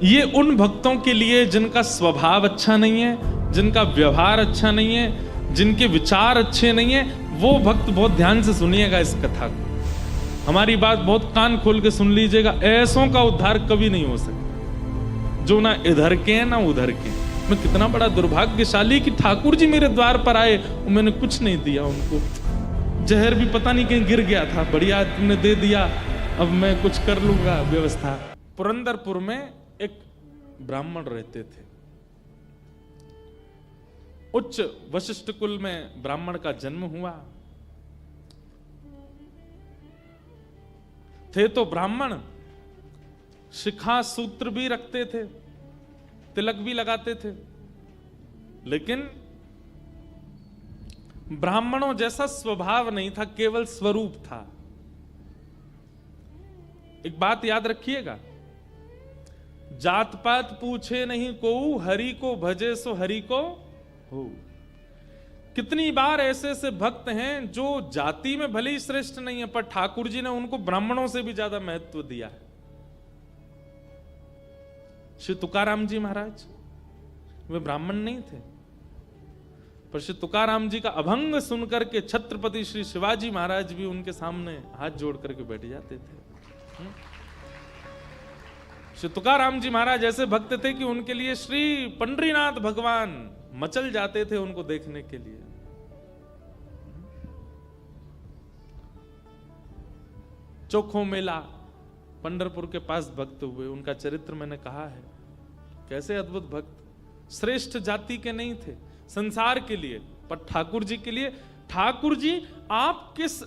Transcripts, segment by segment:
ये उन भक्तों के लिए जिनका स्वभाव अच्छा नहीं है, जिनका व्यवहार अच्छा नहीं है, जिनके विचार अच्छे नहीं है, वो भक्त बहुत ध्यान से सुनिएगा इस कथा को। हमारी बात बहुत कान खोल के सुन लीजिएगा। ऐसों का उद्धार कभी नहीं हो सकता जो ना इधर के हैं ना उधर के। मैं कितना बड़ा दुर्भाग्यशाली कि ठाकुर जी मेरे द्वार पर आए और मैंने कुछ नहीं दिया उनको। जहर भी पता नहीं कहीं गिर गया था, बढ़िया तुमने दे दिया, अब मैं कुछ कर लूंगा व्यवस्था। पुरंदरपुर में एक ब्राह्मण रहते थे। उच्च वशिष्ठ कुल में ब्राह्मण का जन्म हुआ। थे तो ब्राह्मण, शिखा सूत्र भी रखते थे, तिलक भी लगाते थे, लेकिन ब्राह्मणों जैसा स्वभाव नहीं था, केवल स्वरूप था। एक बात याद रखिएगा, जात पात पूछे नहीं कोऊ, हरि को भजे सो हरि को हो। कितनी बार ऐसे ऐसे भक्त हैं जो जाति में भले ही श्रेष्ठ नहीं है, पर ठाकुर जी ने उनको ब्राह्मणों से भी ज्यादा महत्व दिया है। श्री तुकाराम जी महाराज वे ब्राह्मण नहीं थे, पर श्री तुकाराम जी का अभंग सुनकर के छत्रपति श्री शिवाजी महाराज भी उनके सामने हाथ जोड़ करके बैठ जाते थे। श्री तुकाराम जी महाराज ऐसे भक्त थे कि उनके लिए श्री पंडरीनाथ भगवान मचल जाते थे उनको देखने के लिए। चोखो मेला पंढरपुर के पास भक्त हुए, उनका चरित्र मैंने कहा है। कैसे अद्भुत भक्त, श्रेष्ठ जाति के नहीं थे संसार के लिए, पर ठाकुर जी के लिए। ठाकुर जी आप किस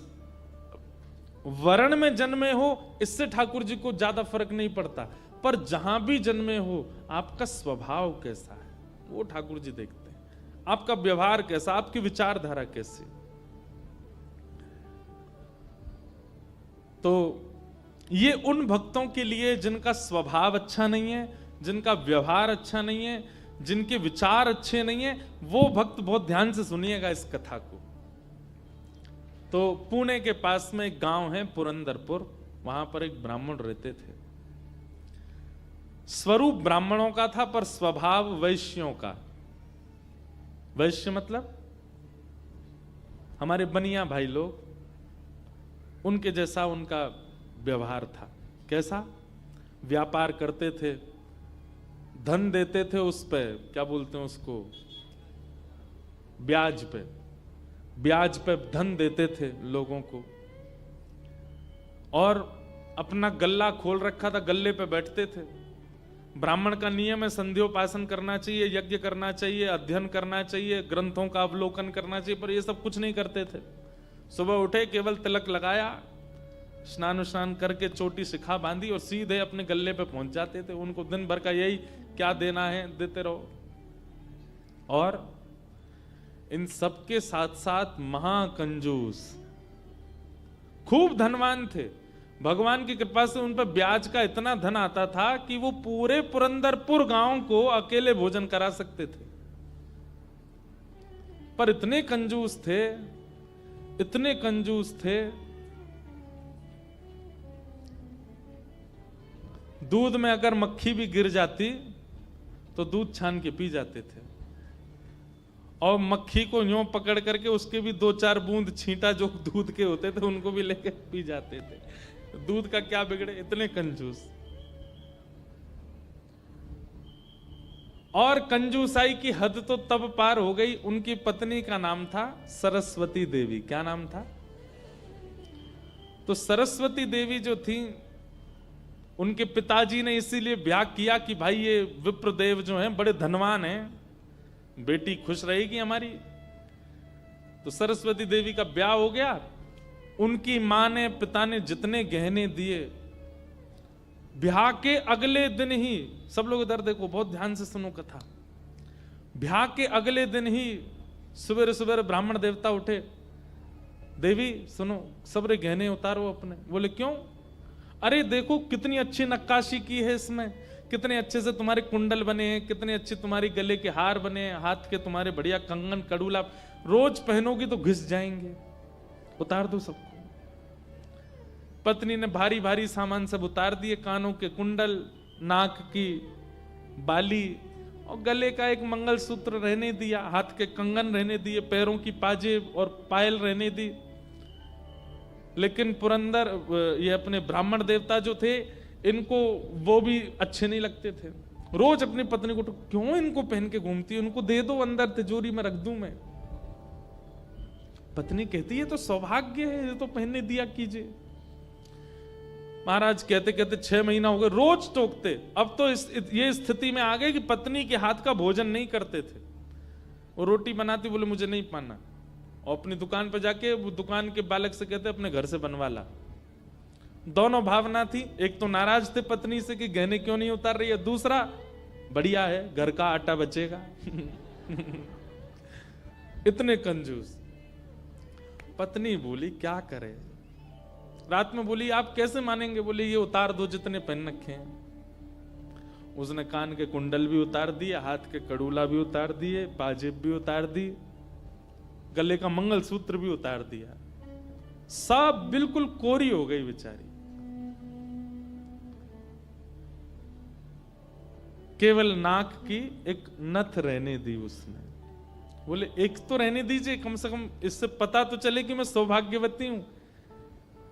वर्ण में जन्मे हो इससे ठाकुर जी को ज्यादा फर्क नहीं पड़ता, पर जहां भी जन्मे हो आपका स्वभाव कैसा है वो ठाकुर जी देखते हैं। आपका व्यवहार कैसा, आपकी विचारधारा कैसी। तो ये उन भक्तों के लिए जिनका स्वभाव अच्छा नहीं है, जिनका व्यवहार अच्छा नहीं है, जिनके विचार अच्छे नहीं है, वो भक्त बहुत ध्यान से सुनिएगा इस कथा को। तो पुणे के पास में एक गांव है पुरंदरपुर, वहां पर एक ब्राह्मण रहते थे। स्वरूप ब्राह्मणों का था पर स्वभाव वैश्यों का। वैश्य मतलब हमारे बनिया भाई लोग, उनके जैसा उनका व्यवहार था। कैसा? व्यापार करते थे, धन देते थे, उस पे क्या बोलते हैं उसको, ब्याज पे, ब्याज पे धन देते थे लोगों को। और अपना गल्ला खोल रखा था, गल्ले पे बैठते थे। ब्राह्मण का नियम है संध्योपासन करना चाहिए, यज्ञ करना चाहिए, अध्ययन करना चाहिए, ग्रंथों का अवलोकन करना चाहिए, पर ये सब कुछ नहीं करते थे। सुबह उठे, केवल तिलक लगाया, स्नान करके चोटी शिखा बांधी और सीधे अपने गल्ले पे पहुंच जाते थे। उनको दिन भर का यही, क्या देना है देते रहो। और इन सबके साथ साथ महाकंजूस, खूब धनवान थे। भगवान की कृपा से उन पर ब्याज का इतना धन आता था कि वो पूरे पुरंदरपुर गांव को अकेले भोजन करा सकते थे। पर इतने कंजूस थे, इतने कंजूस थे, दूध में अगर मक्खी भी गिर जाती तो दूध छान के पी जाते थे। और मक्खी को यूं पकड़ करके उसके भी 2-4 बूंद छींटा जो दूध के होते थे उनको भी लेके पी जाते थे। दूध का क्या बिगड़े, इतने कंजूस। और कंजूसाई की हद तो तब पार हो गई, उनकी पत्नी का नाम था सरस्वती देवी। क्या नाम था? तो सरस्वती देवी जो थी, उनके पिताजी ने इसीलिए ब्याह किया कि भाई ये विप्रदेव जो हैं बड़े धनवान हैं, बेटी खुश रहेगी हमारी। तो सरस्वती देवी का ब्याह हो गया। उनकी मां ने, पिता ने जितने गहने दिए, ब्याह के अगले दिन ही, सब लोग इधर देखो, बहुत ध्यान से सुनो कथा। ब्याह के अगले दिन ही सुबह सुबह ब्राह्मण देवता उठे, देवी सुनो, सबरे गहने उतारो अपने। बोले क्यों? अरे देखो कितनी अच्छी नक्काशी की है इसमें, कितने अच्छे से तुम्हारे कुंडल बने हैं, कितने अच्छे तुम्हारे गले के हार बने हैं, हाथ के तुम्हारे बढ़िया कंगन कड़ूला, रोज पहनोगी तो घिस जाएंगे, उतार दो सबको। पत्नी ने भारी भारी सामान सब उतार दिए, कानों के कुंडल, नाक की बाली और गले का एक मंगलसूत्र रहने दिया, हाथ के कंगन रहने दिए, पैरों की पाजेब और पायल रहने दी। लेकिन पुरंदर ये अपने ब्राह्मण देवता जो थे, इनको वो भी अच्छे नहीं लगते थे। रोज अपनी पत्नी को, क्यों इनको पहन के घूमती है, उनको दे दो, अंदर तिजोरी में रख दूं मैं। पत्नी कहती है तो सौभाग्य है, ये तो पहनने दिया कीजिए। महाराज कहते कहते 6 महीना हो गए, रोज टोकते। अब तो ये स्थिति में आ गए कि पत्नी के हाथ का भोजन नहीं करते थे। वो रोटी बनाती, बोले मुझे नहीं पाना, और अपनी दुकान पर जाके वो दुकान के बालक से कहते अपने घर से बनवा ला। दोनों भावना थी, एक तो नाराज थे पत्नी से कि गहने क्यों नहीं उतार रही है, दूसरा बढ़िया है घर का आटा बचेगा। इतने कंजूस। पत्नी बोली क्या करे, रात में बोली आप कैसे मानेंगे, बोले ये उतार दो जितने पहन रखे हैं। उसने कान के कुंडल भी उतार दिए, हाथ के कड़ूला भी उतार दिए, पाजेब भी उतार दी, गले का मंगलसूत्र भी उतार दिया। सब बिल्कुल कोरी हो गई बेचारी। केवल नाक की एक नथ रहने दी उसने। बोले एक तो रहने दीजिए, कम से कम इससे पता तो चले कि मैं सौभाग्यवती हूं।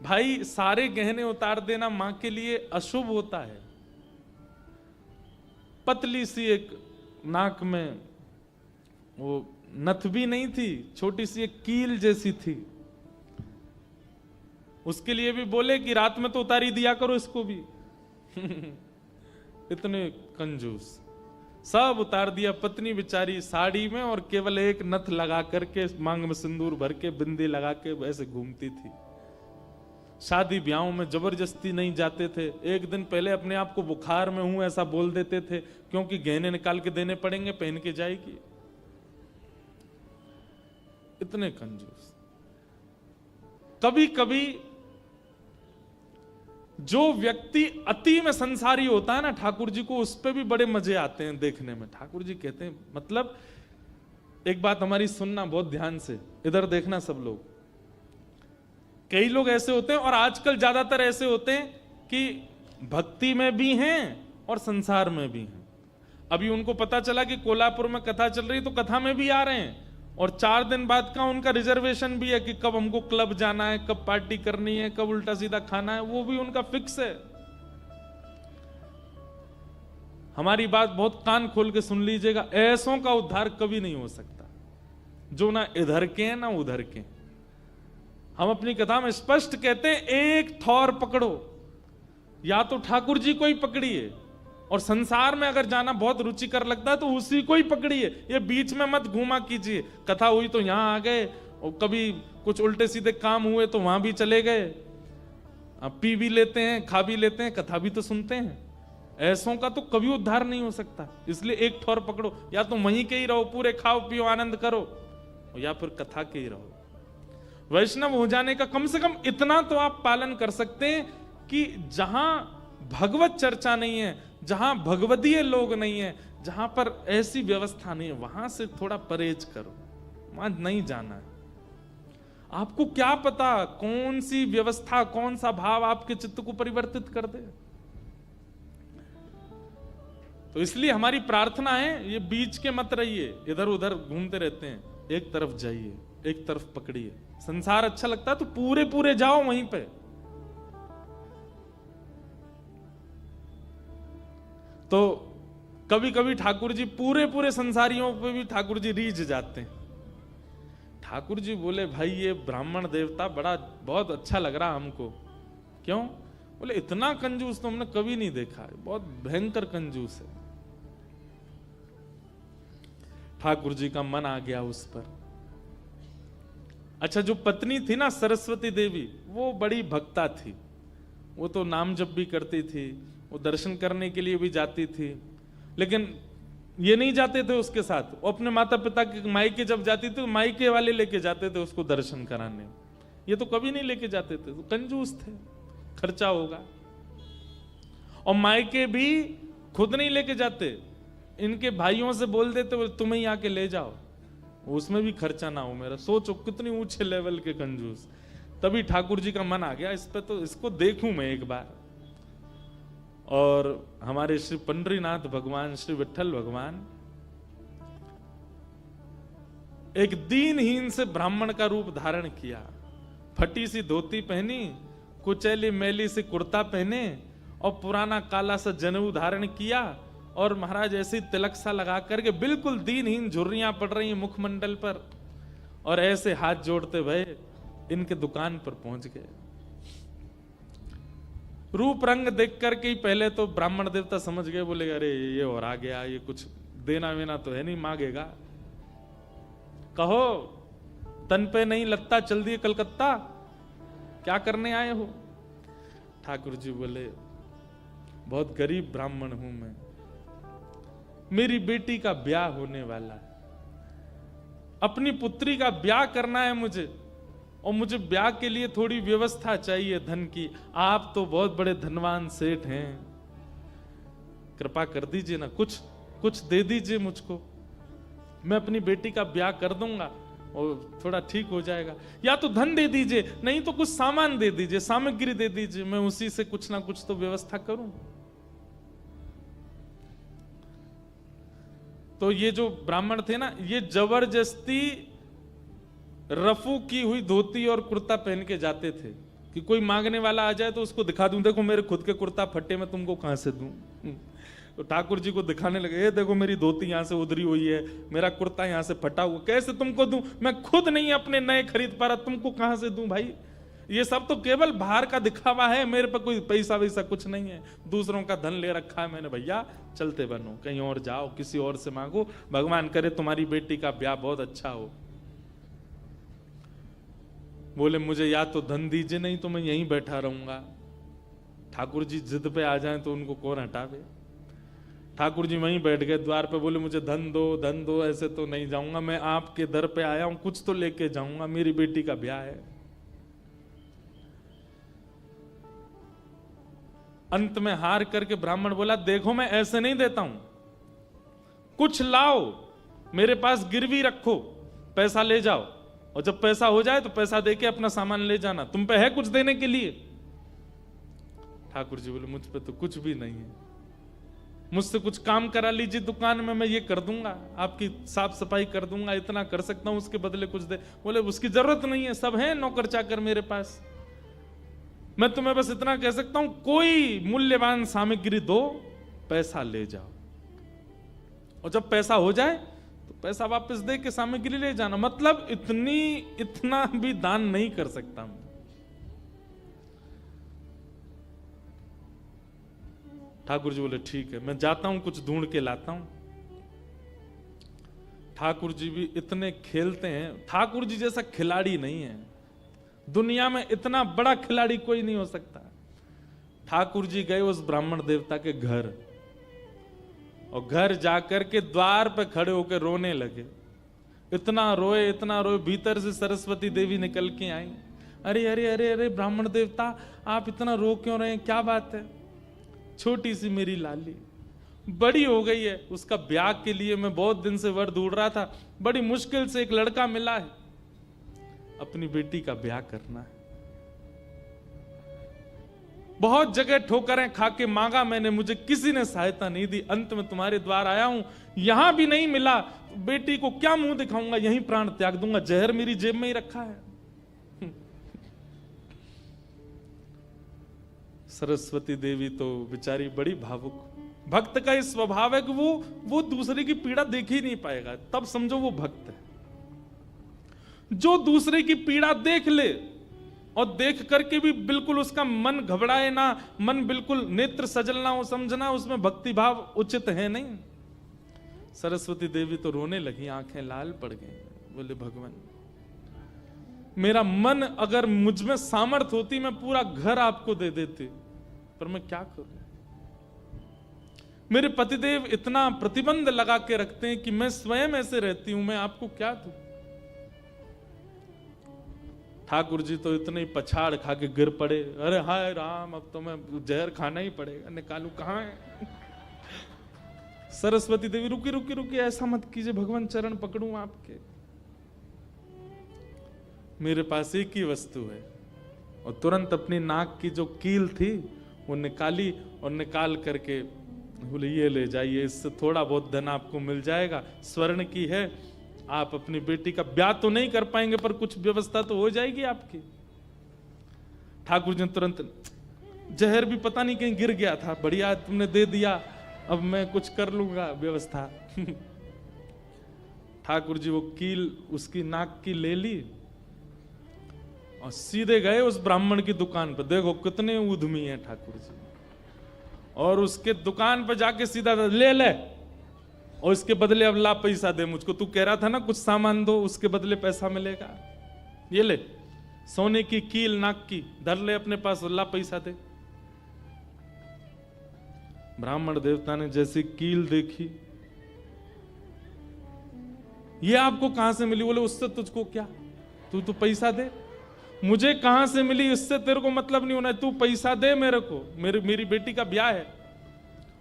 भाई सारे गहने उतार देना मां के लिए अशुभ होता है। पतली सी एक नाक में वो नथ भी नहीं थी, छोटी सी एक कील जैसी थी। उसके लिए भी बोले कि रात में तो उतारी दिया करो इसको भी। इतने कंजूस। सब उतार दिया। पत्नी बेचारी साड़ी में और केवल एक नथ लगा करके, मांग में सिंदूर भर के, बिंदी लगा के वैसे घूमती थी। शादी ब्याहों में जबरदस्ती नहीं जाते थे। एक दिन पहले अपने आप को बुखार में हूं ऐसा बोल देते थे, क्योंकि गहने निकाल के देने पड़ेंगे, पहन के जाएगी। इतने कंजूस। कभी कभी जो व्यक्ति अति में संसारी होता है ना, ठाकुर जी को उस पे भी बड़े मजे आते हैं देखने में। ठाकुर जी कहते हैं, मतलब एक बात हमारी सुनना बहुत ध्यान से, इधर देखना सब लोग। कई लोग ऐसे होते हैं, और आजकल ज्यादातर ऐसे होते हैं कि भक्ति में भी हैं और संसार में भी हैं। अभी उनको पता चला कि कोल्हापुर में कथा चल रही, तो कथा में भी आ रहे हैं, और 4 दिन बाद का उनका रिजर्वेशन भी है कि कब हमको क्लब जाना है, कब पार्टी करनी है, कब उल्टा सीधा खाना है, वो भी उनका फिक्स है। हमारी बात बहुत कान खोल के सुन लीजिएगा, ऐसों का उद्धार कभी नहीं हो सकता जो ना इधर के हैं ना उधर के। हम अपनी कथा में स्पष्ट कहते हैं, एक थौर पकड़ो, या तो ठाकुर जी को ही पकड़िए, और संसार में अगर जाना बहुत रुचिकर लगता है तो उसी को ही पकड़िए। ये बीच में मत घूमा कीजिए। कथा हुई तो यहां आ गए, और कभी कुछ उल्टे सीधे काम हुए तो वहां भी चले गए। अब पी भी लेते हैं, खा भी लेते हैं, कथा भी तो सुनते हैं। ऐसों का तो कभी उद्धार नहीं हो सकता। इसलिए एक ठौर पकड़ो, या तो वहीं के ही रहो, पूरे खाओ पियो आनंद करो, या फिर कथा के ही रहो। वैष्णव हो जाने का कम से कम इतना तो आप पालन कर सकते हैं कि जहां भगवत चर्चा नहीं है, जहां भगवदीय लोग नहीं है, जहां पर ऐसी व्यवस्था नहीं है, वहां से थोड़ा परहेज करो, वहां नहीं जाना है। आपको क्या पता कौन सी व्यवस्था, कौन सा भाव आपके चित्त को परिवर्तित कर दे। तो इसलिए हमारी प्रार्थना है, ये बीच के मत रहिए, इधर उधर घूमते रहते हैं। एक तरफ जाइए, एक तरफ पकड़िए। संसार अच्छा लगता है तो पूरे पूरे जाओ वहीं पे। तो कभी कभी ठाकुर जी पूरे पूरे संसारियों पे भी ठाकुर जी रीझ जाते हैं। ठाकुर जी बोले, भाई ये ब्राह्मण देवता बड़ा बहुत अच्छा लग रहा हमको। क्यों? बोले इतना कंजूस तो हमने कभी नहीं देखा है, बहुत भयंकर कंजूस है। ठाकुर जी का मन आ गया उस पर। अच्छा, जो पत्नी थी ना सरस्वती देवी, वो बड़ी भक्ता थी। वो तो नाम जप भी करती थी, वो दर्शन करने के लिए भी जाती थी, लेकिन ये नहीं जाते थे उसके साथ। वो अपने माता पिता के मायके जब जाती थी तो मायके वाले लेके जाते थे उसको दर्शन कराने। ये तो कभी नहीं लेके जाते थे, तो कंजूस थे, खर्चा होगा। और मायके भी खुद नहीं लेके जाते, इनके भाइयों से बोल देते तुम ही आके ले जाओ, उसमें भी खर्चा ना हो मेरा। सोचो कितनी ऊंचे लेवल के कंजूस। तभी ठाकुर जी का मन आ गया इस पे, तो इसको देखूं मैं एक बार। और हमारे श्री पंडरीनाथ भगवान, श्री विठ्ठल भगवान एक दीनहीन से ब्राह्मण का रूप धारण किया, फटी सी धोती पहनी, कुचैली मैली सी कुर्ता पहने और पुराना काला सा जनेऊ धारण किया और महाराज ऐसी तिलक सा लगा करके बिल्कुल दीनहीन, झुर्रियां पड़ रही हैं मुखमंडल पर, और ऐसे हाथ जोड़ते भय इनके दुकान पर पहुंच गए। रूप रंग देख करके ही पहले तो ब्राह्मण देवता समझ गए, बोले अरे ये और आ गया, ये कुछ देना वेना तो है नहीं, मांगेगा। कहो तन पे नहीं लगता, चल दिए कलकत्ता, क्या करने आए हो? ठाकुर जी बोले बहुत गरीब ब्राह्मण हूं मैं, मेरी बेटी का ब्याह होने वाला है, अपनी पुत्री का ब्याह करना है मुझे, और मुझे ब्याह के लिए थोड़ी व्यवस्था चाहिए धन की। आप तो बहुत बड़े धनवान सेठ हैं, कृपा कर दीजिए ना, कुछ दे दीजिए मुझको, मैं अपनी बेटी का ब्याह कर दूंगा और थोड़ा ठीक हो जाएगा। या तो धन दे दीजिए, नहीं तो कुछ सामान दे दीजिए, सामग्री दे दीजिए, मैं उसी से कुछ ना कुछ तो व्यवस्था करूं। तो ये जो ब्राह्मण थे ना, ये जबरदस्ती रफू की हुई धोती और कुर्ता पहन के जाते थे कि कोई मांगने वाला आ जाए तो उसको दिखा दूं, देखो मेरे खुद के कुर्ता फटे, मैं तुमको कहां से दूं। तो ठाकुर जी को दिखाने लगे, ये देखो मेरी धोती यहां से उधरी हुई है, मेरा कुर्ता यहां से फटा हुआ, कैसे तुमको दूं, मैं खुद नहीं अपने नए खरीद पा रहा, तुमको कहां से दूं भाई। ये सब तो केवल बाहर का दिखावा है, मेरे पे कोई पैसा वैसा कुछ नहीं है, दूसरों का धन ले रखा है मैंने। भैया चलते बनो, कहीं और जाओ, किसी और से मांगो, भगवान करे तुम्हारी बेटी का ब्याह बहुत अच्छा हो। बोले मुझे या तो धन दीजिए, नहीं तो मैं यहीं बैठा रहूंगा। ठाकुर जी जिद पे आ जाएं तो उनको कौन हटावे। ठाकुर जी वहीं बैठ गए द्वार पे, बोले मुझे धन दो, ऐसे तो नहीं जाऊंगा, मैं आपके दर पे आया हूं, कुछ तो लेके जाऊंगा, मेरी बेटी का ब्याह है। अंत में हार करके ब्राह्मण बोला, देखो मैं ऐसे नहीं देता हूं, कुछ लाओ, मेरे पास गिरवी रखो, पैसा ले जाओ, और जब पैसा हो जाए तो पैसा देके अपना सामान ले जाना, तुम पे है कुछ देने के लिए। ठाकुर जी बोले मुझ पे तो कुछ भी नहीं है, मुझसे कुछ काम करा लीजिए दुकान में, मैं ये कर दूंगा, आपकी साफ सफाई कर दूंगा, इतना कर सकता हूं, उसके बदले कुछ दे। बोले उसकी जरूरत नहीं है, सब है नौकर चाकर मेरे पास, मैं तुम्हें बस इतना कह सकता हूं, कोई मूल्यवान सामग्री दो, पैसा ले जाओ, और जब पैसा हो जाए तो पैसा वापस दे के सामग्री ले जाना। मतलब इतना भी दान नहीं कर सकता मैं। ठाकुर जी बोले ठीक है, मैं जाता हूं, कुछ ढूंढ के लाता हूं। ठाकुर जी भी इतने खेलते हैं, ठाकुर जी जैसा खिलाड़ी नहीं है दुनिया में, इतना बड़ा खिलाड़ी कोई नहीं हो सकता। ठाकुर जी गए उस ब्राह्मण देवता के घर, और घर जाकर के द्वार पे खड़े होकर रोने लगे। इतना रोए, भीतर से सरस्वती देवी निकल के आई। अरे अरे अरे अरे ब्राह्मण देवता, आप इतना रो क्यों रहे हैं, क्या बात है? छोटी सी मेरी लाली बड़ी हो गई है, उसका ब्याह के लिए मैं बहुत दिन से वर ढूंढ रहा था, बड़ी मुश्किल से एक लड़का मिला है, अपनी बेटी का ब्याह करना है। बहुत जगह ठोकरें खा के मांगा मैंने, मुझे किसी ने सहायता नहीं दी, अंत में तुम्हारे द्वार आया हूं, यहां भी नहीं मिला, बेटी को क्या मुंह दिखाऊंगा, यहीं प्राण त्याग दूंगा, जहर मेरी जेब में ही रखा है। सरस्वती देवी तो बेचारी बड़ी भावुक, भक्त का इस स्वभाव है कि वो दूसरे की पीड़ा देख ही नहीं पाएगा, तब समझो वो भक्त है। जो दूसरे की पीड़ा देख ले और देख करके भी बिल्कुल उसका मन घबराए ना, मन बिल्कुल नेत्र सजलना हो, समझना उसमें भक्ति भाव उचित है नहीं। सरस्वती देवी तो रोने लगी, आंखें लाल पड़ गई, बोले भगवान मेरा मन, अगर मुझ में सामर्थ्य होती मैं पूरा घर आपको दे देती, पर मैं क्या करूं? मेरे पतिदेव इतना प्रतिबंध लगा के रखते हैं कि मैं स्वयं ऐसे रहती हूं, मैं आपको क्या दूं? ठाकुर जी तो इतने ही पछाड़ खा के गिर पड़े, अरे हाय राम, अब तो मैं जहर खाना ही पड़ेगा, निकालू कहां है? सरस्वती देवी रुकी रुकी रुकी, ऐसा मत कीजिए भगवान, चरण पकड़ूं आपके, मेरे पास एक ही वस्तु है। और तुरंत अपनी नाक की जो कील थी वो निकाली और निकाल करके बोले ये ले जाइए, इससे थोड़ा बहुत धन आपको मिल जाएगा, स्वर्ण की है, आप अपनी बेटी का ब्याह तो नहीं कर पाएंगे पर कुछ व्यवस्था तो हो जाएगी आपकी। ठाकुर जी तुरंत, जहर भी पता नहीं कहीं गिर गया था, बढ़िया तुमने दे दिया, अब मैं कुछ कर लूंगा व्यवस्था। ठाकुर जी वो कील उसकी नाक की ले ली और सीधे गए उस ब्राह्मण की दुकान पर। देखो कितने उद्यमी हैं ठाकुर जी। और उसके दुकान पर जाके सीधा ले ले, और इसके बदले अब ला पैसा दे मुझको, तू कह रहा था ना कुछ सामान दो, उसके बदले पैसा मिलेगा, ये ले सोने की कील नाक की, धर ले अपने पास, ला पैसा दे। ब्राह्मण देवता ने जैसी कील देखी, ये आपको कहां से मिली? बोले उससे तुझको क्या, तू तो पैसा दे। मुझे कहां से मिली इससे तेरे को मतलब नहीं होना है, तू पैसा दे मेरे को, मेरी बेटी का ब्याह है,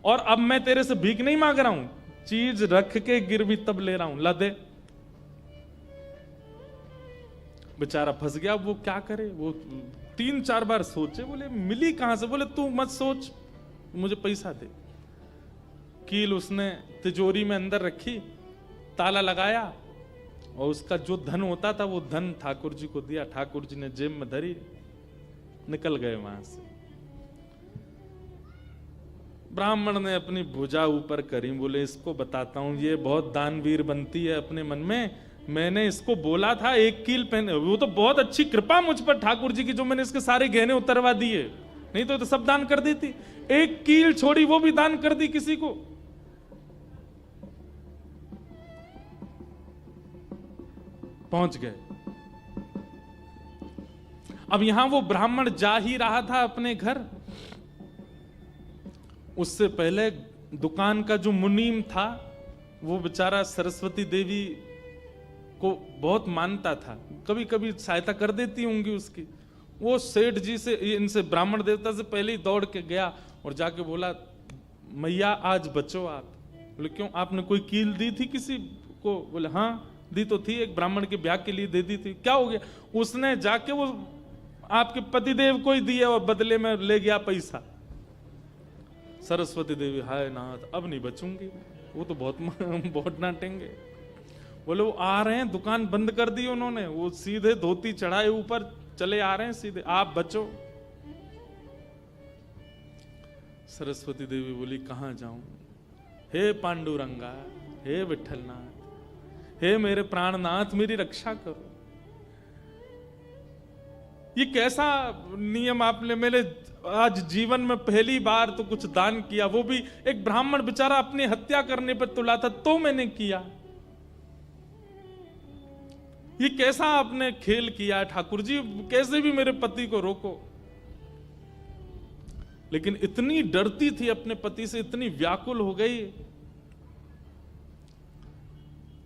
और अब मैं तेरे से भीख नहीं मांग रहा हूं, चीज रख के गिरवी तब ले रहा हूं, ला दे। बेचारा फंस गया, वो क्या करे, वो 3-4 बार सोचे, बोले मिली कहां से? बोले तू मत सोच, मुझे पैसा दे। कील उसने तिजोरी में अंदर रखी, ताला लगाया, और उसका जो धन होता था वो धन ठाकुर जी को दिया। ठाकुर जी ने जेब में धरी, निकल गए वहां से। ब्राह्मण ने अपनी भुजा ऊपर करी, बोले इसको बताता हूं, ये बहुत दानवीर बनती है अपने मन में, मैंने इसको बोला था एक कील पहने, वो तो बहुत अच्छी कृपा मुझ पर ठाकुर जी की, जो मैंने इसके सारे गहने उतरवा दिए, नहीं तो सब दान कर देती, एक कील छोड़ी वो भी दान कर दी किसी को। पहुंच गए। अब यहां वो ब्राह्मण जा ही रहा था अपने घर, उससे पहले दुकान का जो मुनीम था वो बेचारा सरस्वती देवी को बहुत मानता था, कभी कभी सहायता कर देती होंगी उसकी। वो सेठ जी से, इनसे ब्राह्मण देवता से पहले ही दौड़ के गया और जाके बोला, मैया आज बचो आप। बोले क्यों, आपने कोई कील दी थी किसी को? बोले हाँ दी तो थी, एक ब्राह्मण के ब्याह के लिए दे दी थी। क्या हो गया? उसने जाके वो आपके पतिदेव को ही दिया और बदले में ले गया पैसा। सरस्वती देवी, हाय नाथ अब नहीं बचूंगी, वो तो बहुत डांटेंगे। बोले वो आ रहे हैं, दुकान बंद कर दी उन्होंने, वो सीधे धोती चढ़ाए ऊपर चले आ रहे हैं सीधे, आप बचो। सरस्वती देवी बोली कहां जाऊं? हे पांडुरंगा, हे विठलनाथ, हे मेरे प्राणनाथ, मेरी रक्षा करो। ये कैसा नियम आपने, मेरे आज जीवन में पहली बार तो कुछ दान किया, वो भी एक ब्राह्मण बेचारा अपनी हत्या करने पर तुला था तो मैंने किया। ये कैसा आपने खेल किया ठाकुर जी, कैसे भी मेरे पति को रोको। लेकिन इतनी डरती थी अपने पति से, इतनी व्याकुल हो गई,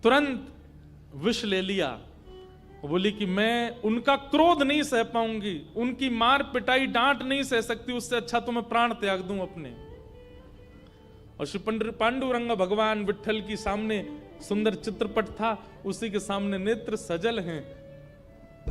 तुरंत विष ले लिया। बोली कि मैं उनका क्रोध नहीं सह पाऊंगी, उनकी मार पिटाई डांट नहीं सह सकती, उससे अच्छा तो मैं प्राण त्याग दूं अपने। और श्री पांडुरंग भगवान विठल की सामने सुंदर चित्रपट था, उसी के सामने नेत्र सजल हैं,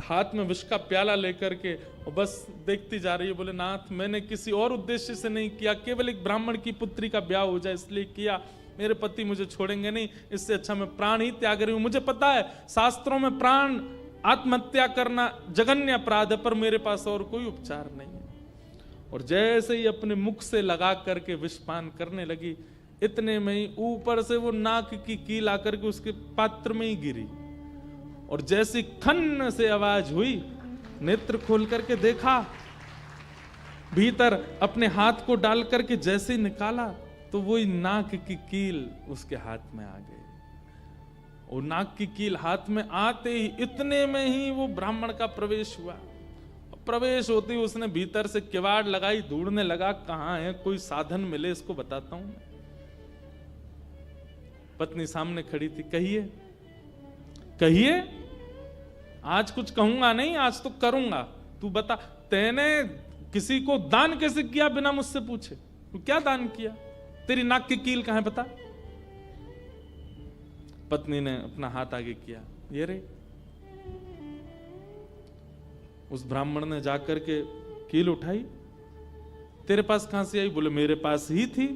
हाथ में विष का प्याला लेकर के, और बस देखती जा रही है। बोले नाथ मैंने किसी और उद्देश्य से नहीं किया, केवल एक ब्राह्मण की पुत्री का ब्याह हो जाए इसलिए किया, मेरे पति मुझे छोड़ेंगे नहीं, इससे अच्छा मैं प्राण ही त्याग रही हूं। मुझे पता है शास्त्रों में प्राण आत्महत्या करना जघन्य अपराध है, पर मेरे पास और कोई उपचार नहीं है। और जैसे ही अपने मुख से लगा करके विषपान करने लगी, इतने में ही ऊपर से वो नाक की कील आकर के उसके पात्र में ही गिरी, और जैसी खन्न से आवाज हुई, नेत्र खोल करके देखा, भीतर अपने हाथ को डाल करके जैसे ही निकाला तो वही नाक की कील उसके हाथ में आ गई। और नाक की कील हाथ में आते ही, इतने में ही वो ब्राह्मण का प्रवेश हुआ। प्रवेश होते ही उसने भीतर से किवाड़ लगाई, ढूंढने लगा कहां है, कोई साधन मिले इसको बताता हूं। पत्नी सामने खड़ी थी, कहिए कहिए, आज कुछ कहूंगा नहीं, आज तो करूंगा, तू बता, तैने किसी को दान कैसे किया बिना मुझसे पूछे? तू क्या दान किया? तेरी नाक की कील कहां है बता? पत्नी ने अपना हाथ आगे किया, ये रे। उस ब्राह्मण ने जाकर के कील उठाई, तेरे पास कहां से आई? बोले मेरे पास ही थी।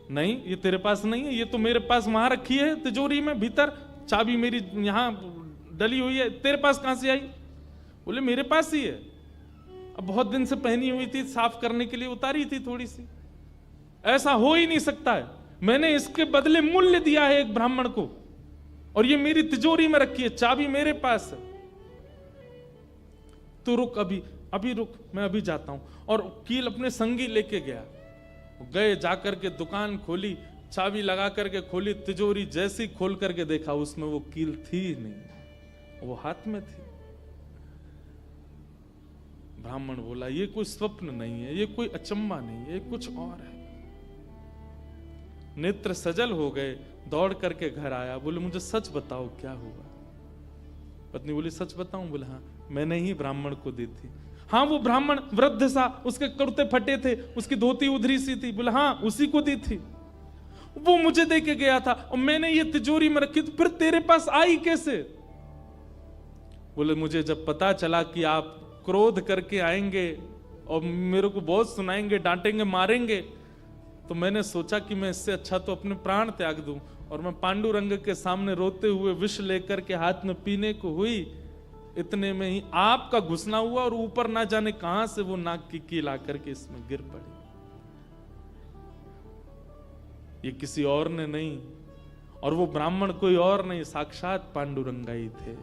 नहीं, ये तेरे पास नहीं है, ये तो मेरे पास वहां रखी है तिजोरी में भीतर, चाबी मेरी यहां डली हुई है, तेरे पास कहां से आई? बोले मेरे पास ही है, अब बहुत दिन से पहनी हुई थी, साफ करने के लिए उतारी थी थोड़ी सी। ऐसा हो ही नहीं सकता है, मैंने इसके बदले मूल्य दिया है एक ब्राह्मण को, और ये मेरी तिजोरी में रखी है, चाबी मेरे पास है। तो रुक, अभी अभी रुक, मैं अभी जाता हूं। और कील अपने संगी लेके गया, गए, जाकर के दुकान खोली, चाबी लगा करके खोली, तिजोरी जैसी खोल करके देखा उसमें वो कील थी ही नहीं, वो हाथ में थी। ब्राह्मण बोला ये कोई स्वप्न नहीं है, ये कोई अचंबा नहीं है, ये कुछ और है। नेत्र सजल हो गए, दौड़ करके घर आया, बोले मुझे सच बताओ क्या हुआ। पत्नी बोली सच बताऊं? बोले हाँ, मैंने ही ब्राह्मण को दी थी। हाँ, वो ब्राह्मण वृद्ध सा, उसके कुर्ते फटे थे, उसकी धोती उधरी सी थी। बोले हाँ, उसी को दी थी, वो मुझे दे के गया था और मैंने ये तिजोरी में रखी, तो फिर तेरे पास आई कैसे? बोले मुझे जब पता चला कि आप क्रोध करके आएंगे और मेरे को बहुत सुनाएंगे, डांटेंगे, मारेंगे, तो मैंने सोचा कि मैं इससे अच्छा तो अपने प्राण त्याग दूं। और मैं पांडुरंग के सामने रोते हुए विष लेकर के हाथ में पीने को हुई, इतने में ही आपका घुसना हुआ और ऊपर ना जाने कहां से वो नाक की कील आकर के इसमें गिर पड़ी। ये किसी और ने नहीं, और वो ब्राह्मण कोई और नहीं, साक्षात पांडुरंगा ही थे,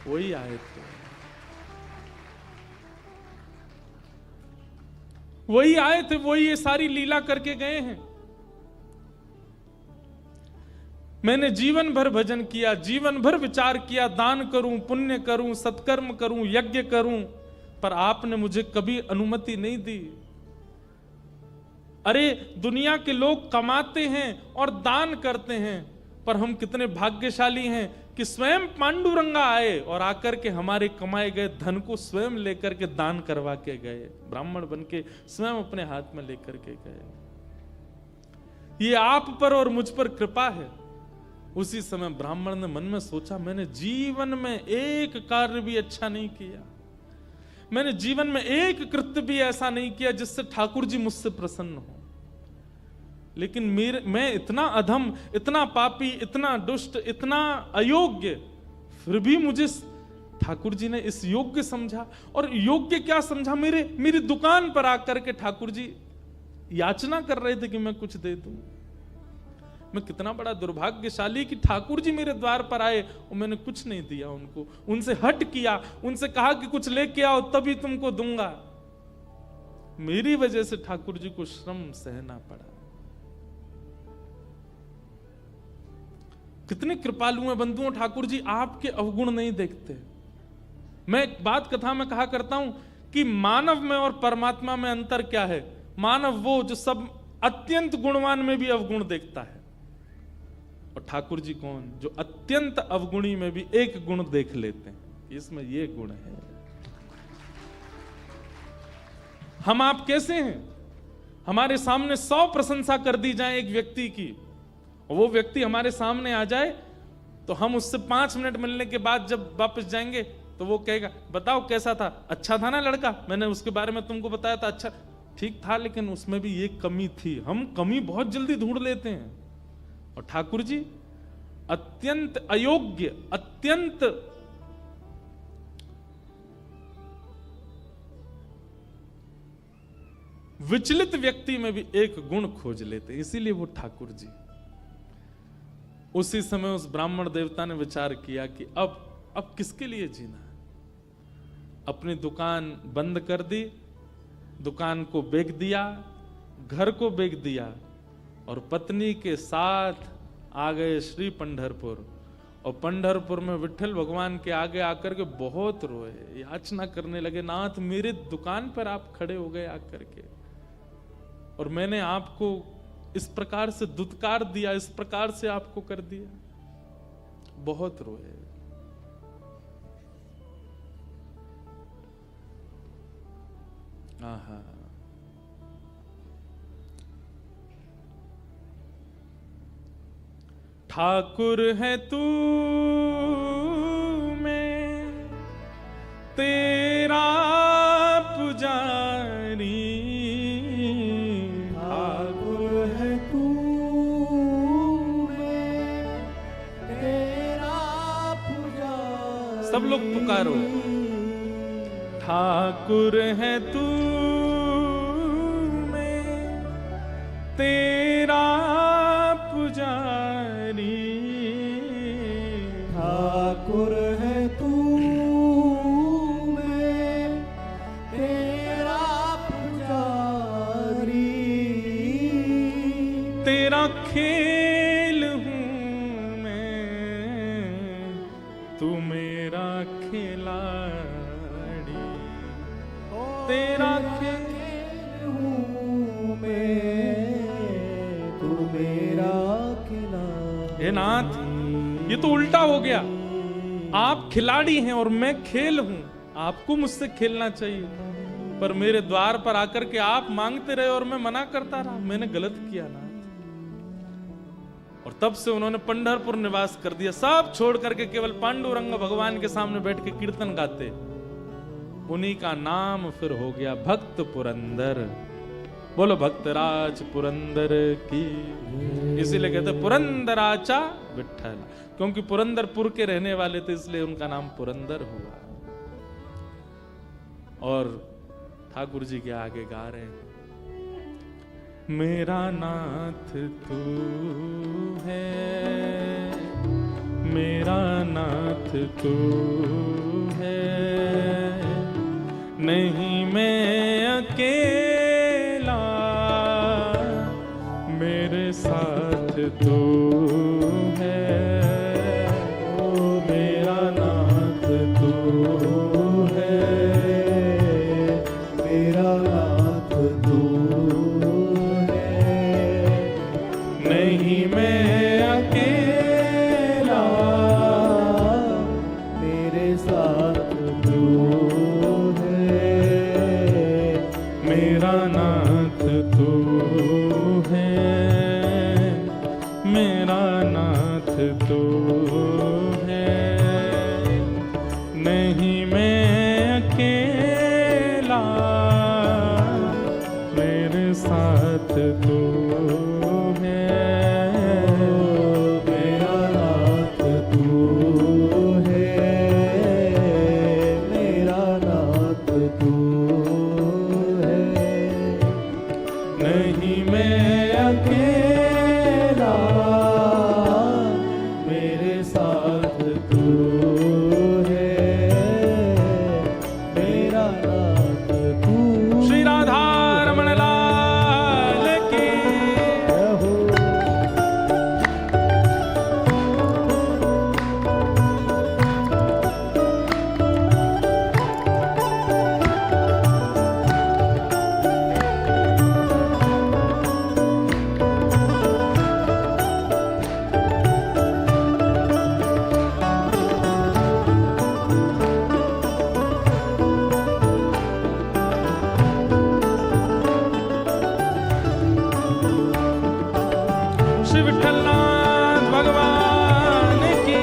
वही आए थे, वही आए थे, वही ये सारी लीला करके गए हैं। मैंने जीवन भर भजन किया, जीवन भर विचार किया, दान करूं, पुण्य करूं, सत्कर्म करूं, यज्ञ करूं, पर आपने मुझे कभी अनुमति नहीं दी। अरे दुनिया के लोग कमाते हैं और दान करते हैं, पर हम कितने भाग्यशाली हैं कि स्वयं पांडुरंगा आए और आकर के हमारे कमाए गए धन को स्वयं लेकर के दान करवा के गए, ब्राह्मण बन के स्वयं अपने हाथ में लेकर के गए। ये आप पर और मुझ पर कृपा है। उसी समय ब्राह्मण ने मन में सोचा, मैंने जीवन में एक कार्य भी अच्छा नहीं किया, मैंने जीवन में एक कृत्य भी ऐसा नहीं किया जिससे ठाकुर जी मुझसे प्रसन्न हो, लेकिन मैं इतना अधम, इतना पापी, इतना दुष्ट, इतना अयोग्य, फिर भी मुझे ठाकुर जी ने इस योग्य समझा। और योग्य क्या समझा? मेरी दुकान पर आकर के ठाकुर जी याचना कर रहे थे कि मैं कुछ दे दूं। मैं कितना बड़ा दुर्भाग्यशाली कि ठाकुर जी मेरे द्वार पर आए और मैंने कुछ नहीं दिया उनको, उनसे हट किया, उनसे कहा कि कुछ लेके आओ तभी तुमको दूंगा। मेरी वजह से ठाकुर जी को श्रम सहना पड़ा। कितने कृपालु हैं बंधुओं ठाकुर जी, आपके अवगुण नहीं देखते। मैं एक बात कथा में कहा करता हूं कि मानव में और परमात्मा में अंतर क्या है? मानव वो जो सब अत्यंत गुणवान में भी अवगुण देखता है, और ठाकुर जी कौन? जो अत्यंत अवगुणी में भी एक गुण देख लेते हैं, इसमें ये गुण है। हम आप कैसे हैं? हमारे सामने 100 प्रशंसा कर दी जाए एक व्यक्ति की, और वो व्यक्ति हमारे सामने आ जाए तो हम उससे 5 मिनट मिलने के बाद जब वापस जाएंगे तो वो कहेगा बताओ कैसा था, अच्छा था ना लड़का, मैंने उसके बारे में तुमको बताया था, अच्छा ठीक था, लेकिन उसमें भी ये कमी थी। हम कमी बहुत जल्दी ढूंढ लेते हैं। और ठाकुर जी अत्यंत अयोग्य, अत्यंत विचलित व्यक्ति में भी एक गुण खोज लेते, इसीलिए वो ठाकुर जी। उसी समय उस ब्राह्मण देवता ने विचार किया कि अब किसके लिए जीना है। अपनी दुकान बंद कर दी, दुकान को बेच दिया, घर को बेच दिया, और पत्नी के साथ आ गए श्री पंढरपुर। और पंढरपुर में विठल भगवान के आगे आकर के बहुत रोए, याचना करने लगे, नाथ मेरे दुकान पर आप खड़े हो गए आकर के, और मैंने आपको इस प्रकार से दुत्कार दिया, इस प्रकार से आपको कर दिया। बहुत रोए। आहा, ठाकुर है तू मैं तेरा पुजारी, सब लोग पुकारो, ठाकुर है तू मैं तेरा पुजारी, ठाकुर है तू मैं तेरा पुजारी, तेरा खेल हूँ मैं तू मेरा खिलाड़ी, तेरा खेल हूँ मैं तू मेरा खिलाड़ी। हे नाथ, ये तो उल्टा हो गया। आप खिलाड़ी हैं और मैं खेल हूं, आपको मुझसे खेलना चाहिए, पर मेरे द्वार पर आकर के आप मांगते रहे और मैं मना करता रहा। मैंने गलत किया ना। और तब से उन्होंने पंढरपुर निवास कर दिया, सब छोड़ करके केवल पांडुरंग भगवान के सामने बैठ के कीर्तन गाते। उन्हीं का नाम फिर हो गया भक्त पुरंदर। बोलो भक्तराज पुरंदर की। इसीलिए कहते पुरंदराचा विठ्ठल, क्योंकि पुरंदरपुर के रहने वाले थे, इसलिए उनका नाम पुरंदर हुआ। और ठाकुर जी के आगे गा रहे हैं, मेरा नाथ तू है, मेरा नाथ तू है, नहीं मैं अकेला, मेरे साथ तू है, ओ मेरा नाथ तू है, मेरा नाथ तू है, नहीं मैं अकेला, मेरे साथ तू है, मेरा नाथ तू है, मेरा नाथ तू है, नहीं मैं अकेला, मेरे साथ तू है, मेरा नाथ तू है, मेरा नाथ तू है, नहीं मैं अकेला, मेरे साथ तू है, मेरा नाथ तू श्री राधा रमण लाल की। हो। श्री विठ्ठलनाथ भगवान की।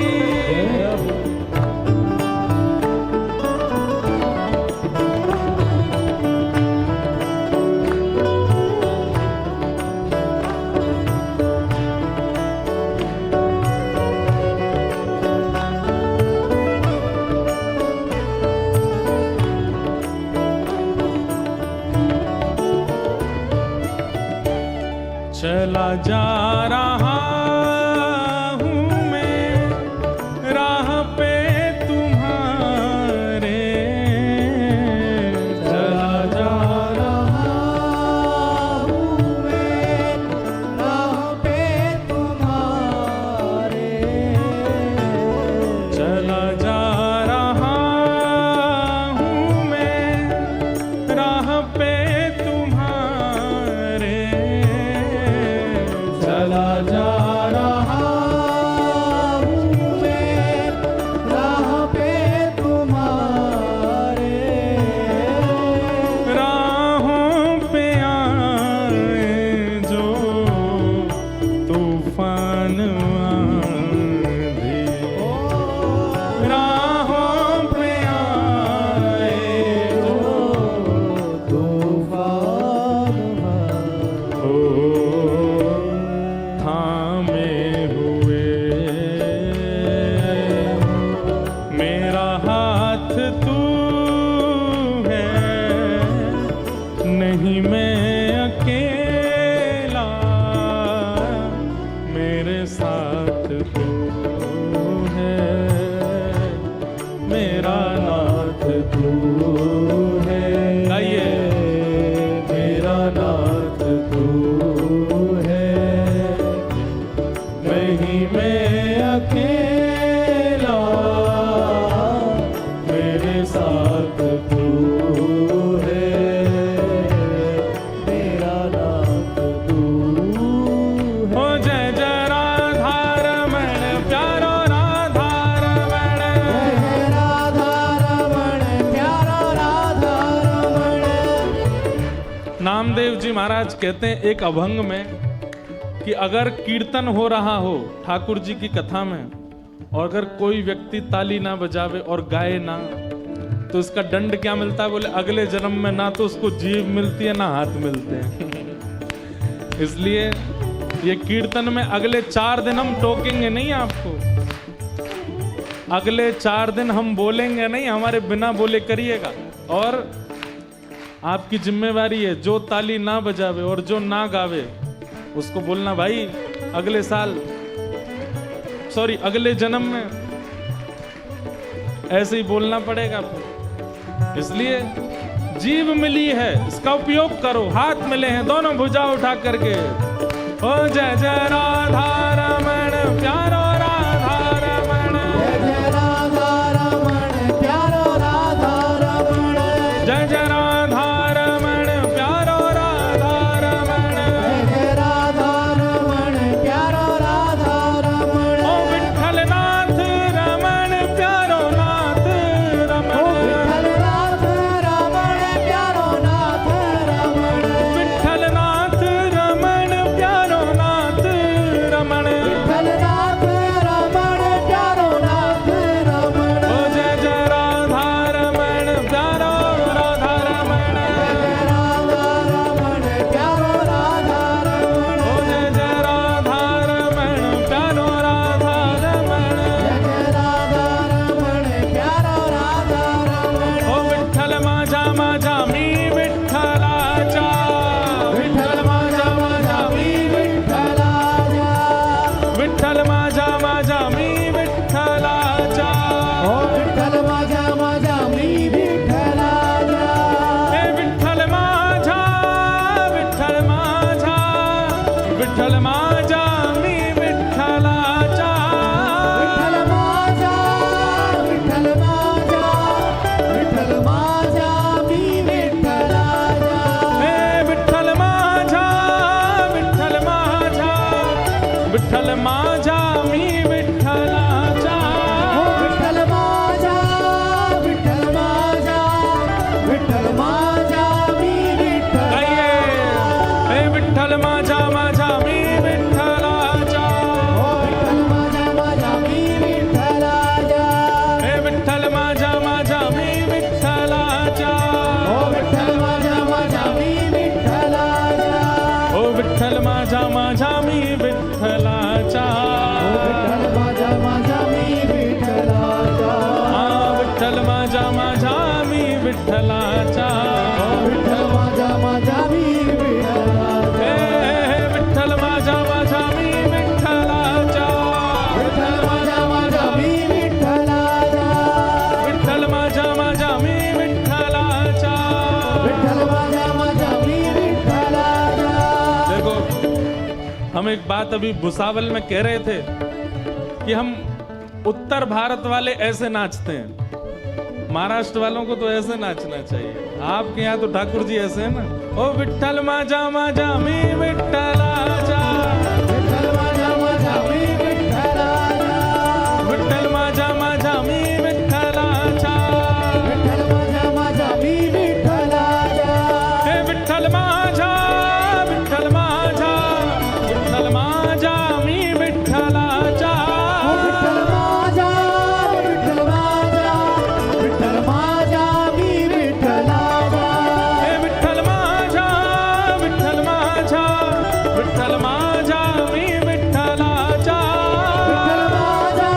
चला जा रहा हूँ मैं राह पे तुम्हारे, चला जा रहा हूँ मैं राह पे तुम्हारे, चला जा रहा हूँ मैं राह पे तुम्हारे, चला जा रहा हूँ मैं राह पे तुम्हारे, राहों पे आए जो तूफान आंधी, राहों पे आए जो तूफान हो थामे हुए मेरा मैं अकेला, मेरे साथ तू है, मेरा नाथ तू ओ जय जय राधा रमण प्यारो राधा रमण। है। राधा रमण प्यारा राधा रमण। नामदेव जी महाराज कहते हैं एक अभंग में कि अगर कीर्तन हो रहा हो ठाकुर जी की कथा में और अगर कोई व्यक्ति ताली ना बजावे और गाए ना, तो इसका दंड क्या मिलता है? बोले अगले जन्म में ना तो उसको जीभ मिलती है ना हाथ मिलते हैं। इसलिए ये कीर्तन में अगले 4 दिन हम टोकेंगे नहीं आपको, अगले 4 दिन हम बोलेंगे नहीं, हमारे बिना बोले करिएगा। और आपकी जिम्मेवारी है, जो ताली ना बजावे और जो ना गावे उसको बोलना भाई अगले साल, सॉरी अगले जन्म में ऐसे ही बोलना पड़ेगा आपको। इसलिए जीभ मिली है, इसका उपयोग करो। हाथ मिले हैं, दोनों भुजा उठा करके ओ जय जय राधा रमण प्यारो राधा रमण। जय जय राधा रमण प्यारो राधा रमण। जय जय राधा रमण प्यारो राधा रमण। जय जय राधा रमण प्यारो राधा रमण। ओ विठ्ठल नाथ रमण प्यारो नाथ ओ रमण। विठ्ठलनाथ रमण प्यारो नाथ रमण। विठ्ठल नाथ रमण प्यारो नाथ रमण। विठ्ठलनाथ रमण प्यारो नाथ रमण। ओ जय जय राधा रमण प्यारो राधा रमण। जय राधा रमण प्यारो राधा रमण। ओ जय जय राधा रमण प्यारो राधा रमण। जय जय राधा रमण प्यारो राधा रमण। ओ विठ्ठल माझा माझा मी विठ्ठलाचा। विठ्ठल माझा माझा मी विठ्ठलाचा। विठ्ठल माझा माझा मी विठ्ठलाचा। ओ विठ्ठल माझा माझा मी विठ्ठलाचा। हे विठ्ठल माझा विठ्ठल माझा विठ्ठल माझा मी विठ्ठलाचा। विठ्ठल माझा विठ्ठल माझा विठ्ठल माझा मी विठ्ठलाचा। हे विठ्ठल माझा विठ्ठल माझा विठ्ठल माझा मी विठ्ठलाचा। ओ विठ्ठल माझा विठ्ठल माझा विठ्ठल माझा मी गाइए विठ्ठलाचा। हे विठ्ठल माझा माझा मी विठ्ठलाचा। ओ विठ्ठल माझा माझा मी विठ्ठलाचा। हे विठ्ठल माझा माझा मी विठ्ठलाचा। ओ विठ्ठल माझा माझा मी विठ्ठलाचा। ओ विठ्ठल माझा माझा मी विठ्ठलाचा। ओ विठ्ठल माझा माझा मी विठ्ठलाचा। हा विठ्ठल माझा माझा मी विठ्ठलाचा। ओ विठ्ठल माझा माझा मी विठ्ठलाचा। हे विठ्ठल माझा माझा मी विठ्ठलाचा। विठ्ठल माझा माझा मी विठ्ठलाचा। विठ्ठल माझा माझा मी विठ्ठलाचा। विठ्ठल माझा माझा मी विठ्ठलाचा। देखो हम एक बात अभी भुसावल में कह रहे थे कि हम उत्तर भारत वाले ऐसे नाचते हैं, महाराष्ट्र वालों को तो ऐसे नाचना चाहिए। आपके यहाँ तो ठाकुर जी ऐसे हैं ना। ओ विठ्ठल माझा माझा मी विठ्ठलाचा। विठ्ठल माझा माझा मी विठ्ठलाचा। विठ्ठल माझा माझा मी विठ्ठलाचा। विठ्ठल माझा माझा मी विठ्ठलाचा। हे विठ्ठल माझा विठ्ठल माझा विठ्ठल माझा मी विठ्ठलाचा। ओ विठ्ठल माझा विठ्ठल माझा विठ्ठल माझा मी विठ्ठलाचा। हे विठ्ठल माझा विठ्ठल माझा विठ्ठल माझा मी विठ्ठलाचा। विठ्ठल माझा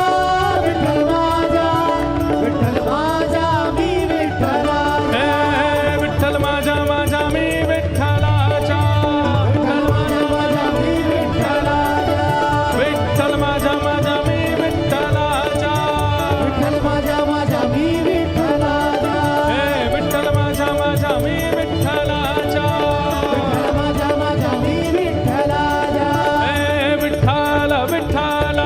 विठ्ठल माझा विठ्ठल माझा मी विठ्ठलाचा। हे विठ्ठल माझा माझा मी विठ्ठलाचा। विठ्ठल माझा माझा मी विठ्ठलाचा। विठ्ठल माझा माझा मी विठ्ठलाचा। विठ्ठल माझा माझा मी विठ्ठलाचा। हे विठ्ठल माझा माझा मी विठ्ठलाचा। विठ्ठल माझा माझा मी विठ्ठलाचा। हे विठ्ठल विठ्ठल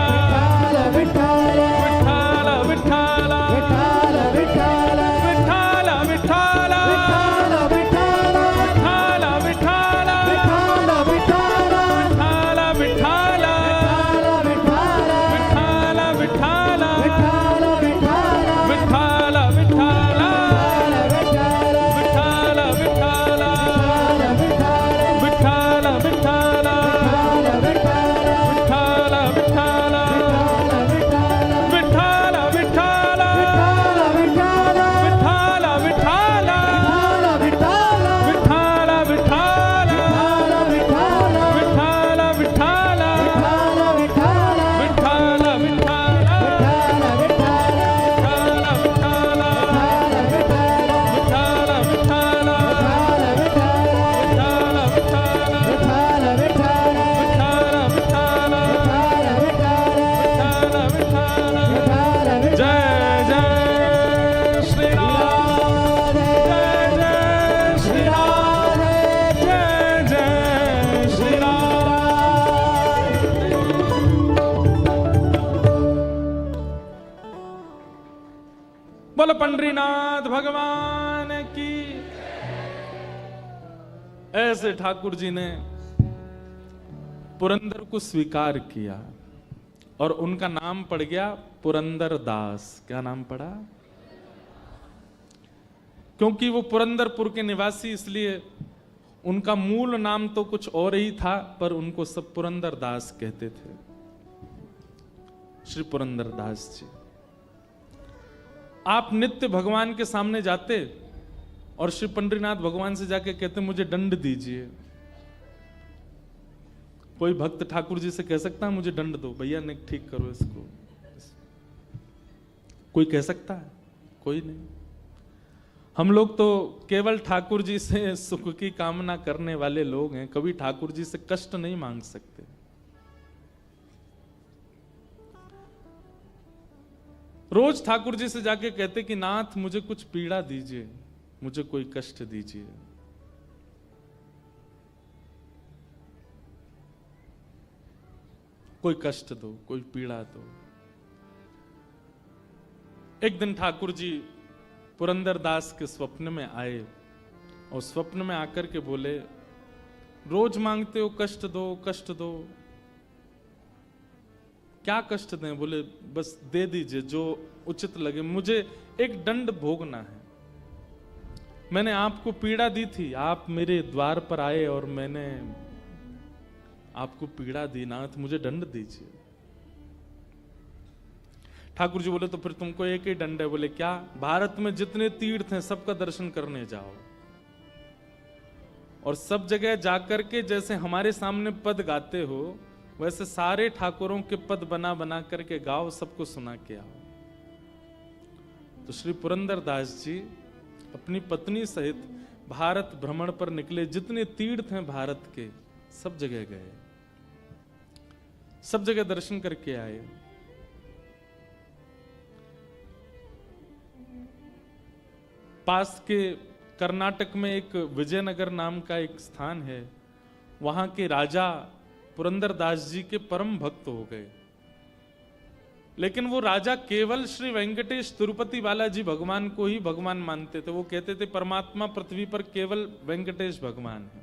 बोल पंडरीनाथ भगवान की। ऐसे ठाकुर जी ने पुरंदर को स्वीकार किया और उनका नाम पड़ गया पुरंदर दास। क्या नाम पड़ा? क्योंकि वो पुरंदरपुर के निवासी, इसलिए उनका मूल नाम तो कुछ और ही था, पर उनको सब पुरंदर दास कहते थे। श्री पुरंदर दास जी, आप नित्य भगवान के सामने जाते और श्री पंडरीनाथ भगवान से जाके कहते मुझे दंड दीजिए। कोई भक्त ठाकुर जी से कह सकता है मुझे दंड दो भैया, ने ठीक करो इसको? कोई कह सकता है? कोई नहीं। हम लोग तो केवल ठाकुर जी से सुख की कामना करने वाले लोग हैं, कभी ठाकुर जी से कष्ट नहीं मांग सकते। रोज ठाकुर जी से जाके कहते कि नाथ मुझे कुछ पीड़ा दीजिए, मुझे कोई कष्ट दीजिए। कोई कष्ट दो, कोई पीड़ा दो। एक दिन ठाकुर जी पुरंदर दास के स्वप्न में आए और स्वप्न में आकर के बोले, रोज मांगते हो कष्ट दो, कष्ट दो, क्या कष्ट दें? बोले बस दे दीजिए जो उचित लगे, मुझे एक दंड भोगना है। मैंने आपको पीड़ा दी थी, आप मेरे द्वार पर आए और मैंने आपको पीड़ा दी, नाथ मुझे दंड दीजिए। ठाकुर जी बोले तो फिर तुमको एक ही दंड है। बोले क्या? भारत में जितने तीर्थ हैं सबका दर्शन करने जाओ और सब जगह जाकर के जैसे हमारे सामने पद गाते हो वैसे सारे ठाकुरों के पद बना बना करके गाओ, सबको सुना के आओ। तो श्री पुरंदर दास जी अपनी पत्नी सहित भारत भ्रमण पर निकले। जितने तीर्थ हैं भारत के सब जगह गए, सब जगह दर्शन करके आए। पास के कर्नाटक में एक विजयनगर नाम का एक स्थान है, वहां के राजा पुरंदर दास जी के परम भक्त हो गए। लेकिन वो राजा केवल श्री वेंकटेश तिरुपति बालाजी भगवान को ही भगवान मानते थे। वो कहते थे परमात्मा पृथ्वी पर केवल वेंकटेश भगवान है।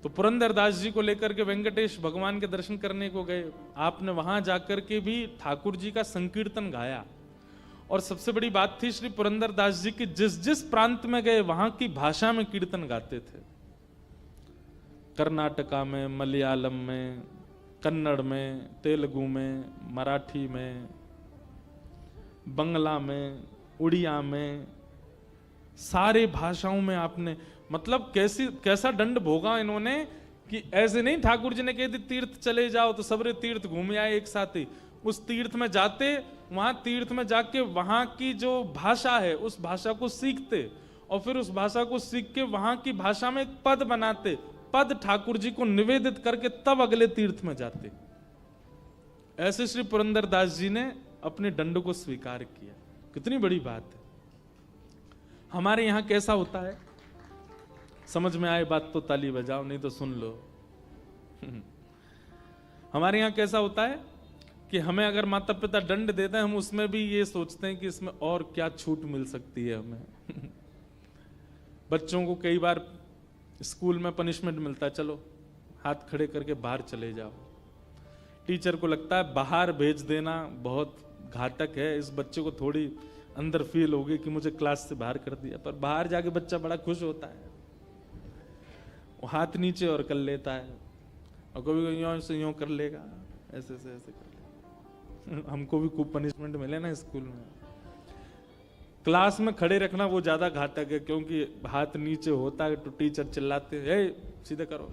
तो पुरंदर दास जी को लेकर के वेंकटेश भगवान के दर्शन करने को गए। आपने वहां जाकर के भी ठाकुर जी का संकीर्तन गाया। और सबसे बड़ी बात थी, श्री पुरंदर दास जी की जिस जिस प्रांत में गए वहां की भाषा में कीर्तन गाते थे। कर्नाटका में, मलयालम में, कन्नड़ में, तेलुगु में, मराठी में, बंगला में, उड़िया में, सारे भाषाओं में आपने, मतलब कैसा दंड भोगा इन्होंने कि ऐसे नहीं ठाकुर जी ने कह दी तीर्थ चले जाओ तो सबरे तीर्थ घूम आए एक साथ ही। उस तीर्थ में जाते, वहां तीर्थ में जाके वहां की जो भाषा है उस भाषा को सीखते और फिर उस भाषा को सीख के वहां की भाषा में एक पद बनाते, पद ठाकुर जी को निवेदित करके तब अगले तीर्थ में जाते। ऐसे श्री पुरंदर दास जी ने अपने दंड को स्वीकार किया। कितनी बड़ी बात है। हमारे यहां कैसा होता है, समझ में आए बात तो ताली बजाओ, नहीं तो सुन लो। हमारे यहां कैसा होता है कि हमें अगर माता पिता दंड देते हैं, हम उसमें भी ये सोचते हैं कि इसमें और क्या छूट मिल सकती है हमें। बच्चों को कई बार स्कूल में पनिशमेंट मिलता है, चलो हाथ खड़े करके बाहर चले जाओ। टीचर को लगता है बाहर भेज देना बहुत घातक है, इस बच्चे को थोड़ी अंदर फील होगी कि मुझे क्लास से बाहर कर दिया। पर बाहर जाके बच्चा बड़ा खुश होता है, वो हाथ नीचे और कर लेता है, और कभी यूं से यूं कर लेगा, ऐसे से ऐसे कर लेगा। हमको भी खूब पनिशमेंट मिले ना स्कूल में। क्लास में खड़े रखना वो ज्यादा घातक है, क्योंकि हाथ नीचे होता है तो टीचर चिल्लाते हैं सीधे करो।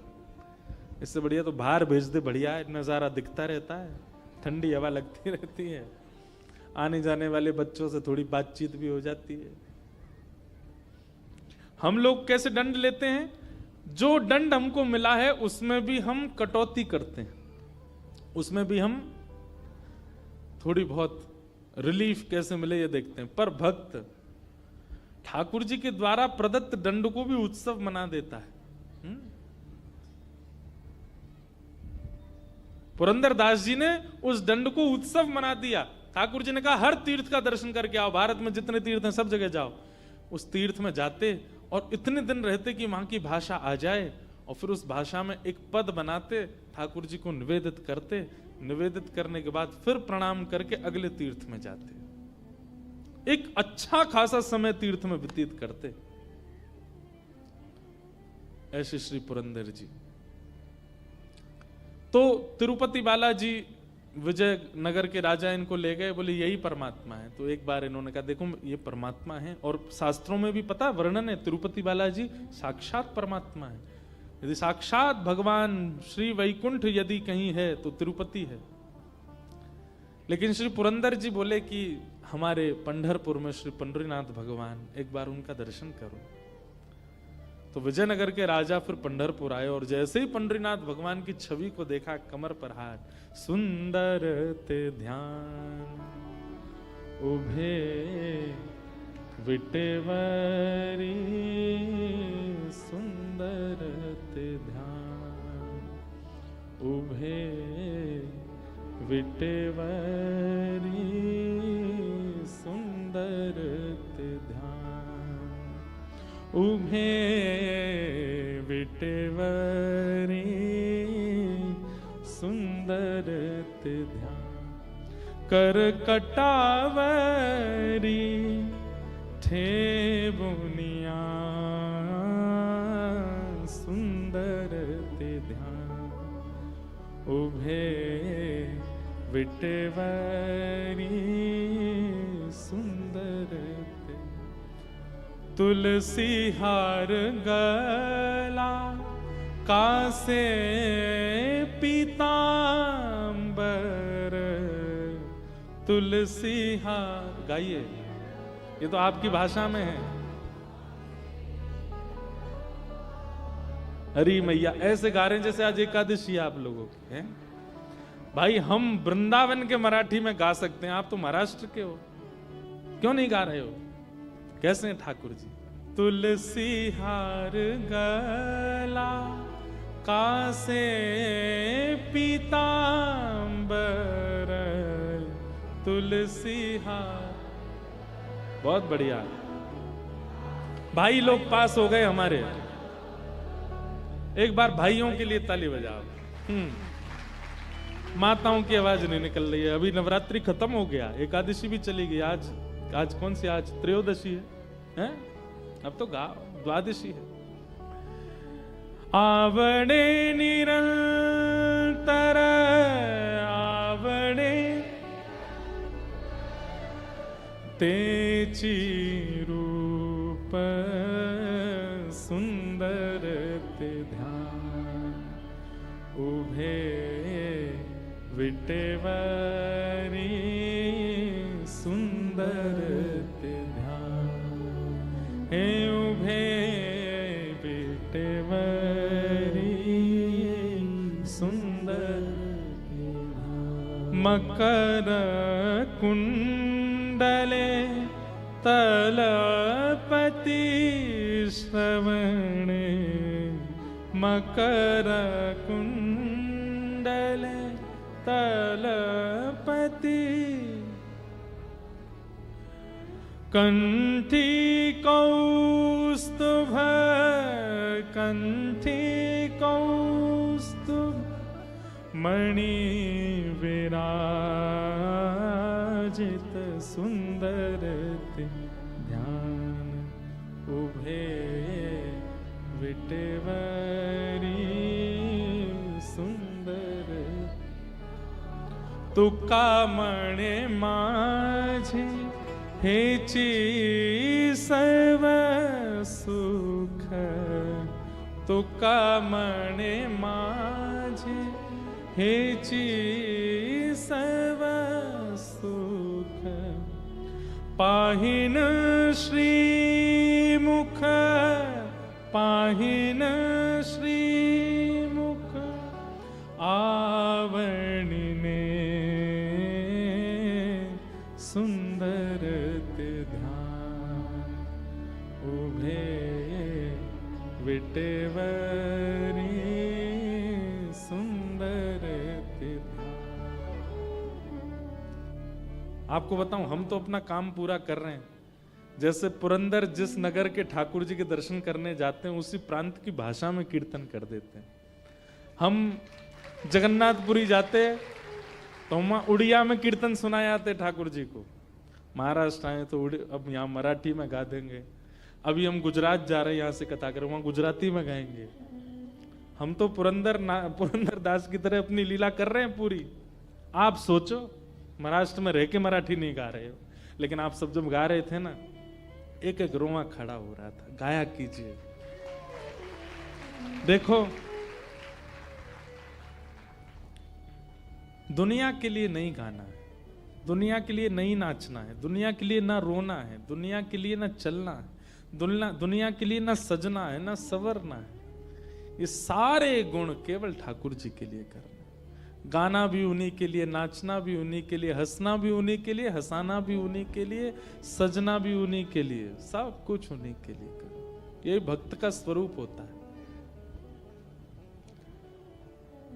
इससे बढ़िया तो बाहर भेज दे, बढ़िया है, नजारा दिखता रहता है, ठंडी हवा लगती रहती है, आने जाने वाले बच्चों से थोड़ी बातचीत भी हो जाती है। हम लोग कैसे दंड लेते हैं, जो दंड हमको मिला है उसमें भी हम कटौती करते हैं, उसमें भी हम थोड़ी बहुत रिलीफ कैसे मिले ये देखते हैं। पर भक्त ठाकुर जी के द्वारा प्रदत्त दंड को भी उत्सव मना देता है। पुरंदर दास जी ने उस दंड को उत्सव मना दिया। ठाकुर जी ने कहा हर तीर्थ का दर्शन करके आओ, भारत में जितने तीर्थ हैं सब जगह जाओ। उस तीर्थ में जाते और इतने दिन रहते कि वहां की भाषा आ जाए, और फिर उस भाषा में एक पद बनाते, ठाकुर जी को निवेदित करते, निवेदित करने के बाद फिर प्रणाम करके अगले तीर्थ में जाते। एक अच्छा खासा समय तीर्थ में व्यतीत करते। ऐसे श्री पुरंदर जी। तो तिरुपति बालाजी विजयनगर के राजा इनको ले गए, बोले यही परमात्मा है। तो एक बार इन्होंने कहा देखो ये परमात्मा है, और शास्त्रों में भी पता वर्णन है तिरुपति बालाजी साक्षात परमात्मा है। यदि साक्षात भगवान श्री वैकुंठ यदि कहीं है तो तिरुपति है। लेकिन श्री पुरंदर जी बोले कि हमारे पंढरपुर में श्री पंढरीनाथ भगवान, एक बार उनका दर्शन करो। तो विजयनगर के राजा फिर पंढरपुर आए, और जैसे ही पंढरीनाथ भगवान की छवि को देखा, कमर पर हाथ, सुंदर ते ध्यान उभे विटेवरी, सुंदर ते ध्यान उभे विटेवरी, सुंदर ते ध्यान उभे विटेवरी, सुंदर ते ध्यान कर कटावरी, ठे बुनिया, सुंदर ते ध्यान उभे विटेवरी, सुंदर ते तुलसी हार गला कासे पीतांबर, तुलसी हार। गाइए, ये तो आपकी भाषा में है। हरी मैया ऐसे गा रहे हैं जैसे आज एकादशी आप लोगों की है। भाई हम वृंदावन के मराठी में गा सकते हैं, आप तो महाराष्ट्र के हो, क्यों नहीं गा रहे हो? कैसे हैं ठाकुर जी? तुलसी हार गला कासे पीतांबर, तुलसी हार। बहुत बढ़िया भाई लोग पास हो गए हमारे। एक बार भाइयों के लिए ताली बजाओ। माताओं की आवाज नहीं निकल रही है। अभी नवरात्रि खत्म हो गया, एकादशी भी चली गई। आज कौन सी? आज त्रयोदशी है? अब तो द्वादशी है। आवड़े निरंतर आवड़े तेची रूप, सुंदर ते ध्यान उभे विटेवरी, सुंदर ते ध्यान हे उभे विटेवरी, सुंदर ते ध्यान। मकर कुंडले तलपति श्रवणे, मकर कुंडले तलपति, कंठी कौस्तुभ, कंठी कौस्तुभ मणि विराजित, सुंदर ते ध्यान उभे विटेवरी, सुंदर। तुका मणे माझे हेची सर्व सुख, तुका मणे माझे हेची सर्व सुख, पाहिन श्रीमुख, पाहिन श्रीमुख आवणिने, सुंदर ते ध्यान उभे विटेवरी, सुंदर ते ध्यान। आपको बताऊं, हम तो अपना काम पूरा कर रहे हैं। जैसे पुरंदर जिस नगर के ठाकुर जी के दर्शन करने जाते हैं उसी प्रांत की भाषा में कीर्तन कर देते हैं। हम जगन्नाथपुरी जाते हैं तो वहां उड़िया में कीर्तन सुनाए जाते ठाकुर जी को। महाराष्ट्र आए तो अब यहाँ मराठी में गा देंगे। अभी हम गुजरात जा रहे हैं, यहाँ से कथा करें, वहां गुजराती में गाएंगे। हम तो पुरंदर दास की तरह अपनी लीला कर रहे हैं पूरी। आप सोचो, महाराष्ट्र में रह के मराठी नहीं गा रहे हो, लेकिन आप सब जब गा रहे थे ना, एक एक रोमा खड़ा हो रहा था। गाया कीजिए। देखो, दुनिया के लिए नहीं गाना है, दुनिया के लिए नहीं नाचना है, दुनिया के लिए ना रोना है, दुनिया के लिए ना चलना है, दुनिया के लिए ना सजना है, ना संवरना है। ये सारे गुण केवल ठाकुर जी के लिए करना। गाना भी उन्हीं के लिए, नाचना भी उन्हीं के लिए, हंसना भी उन्हीं के लिए, हंसाना भी उन्हीं के लिए, सजना भी उन्हीं के लिए, सब कुछ उन्हीं के लिए करो। यही भक्त का स्वरूप होता है।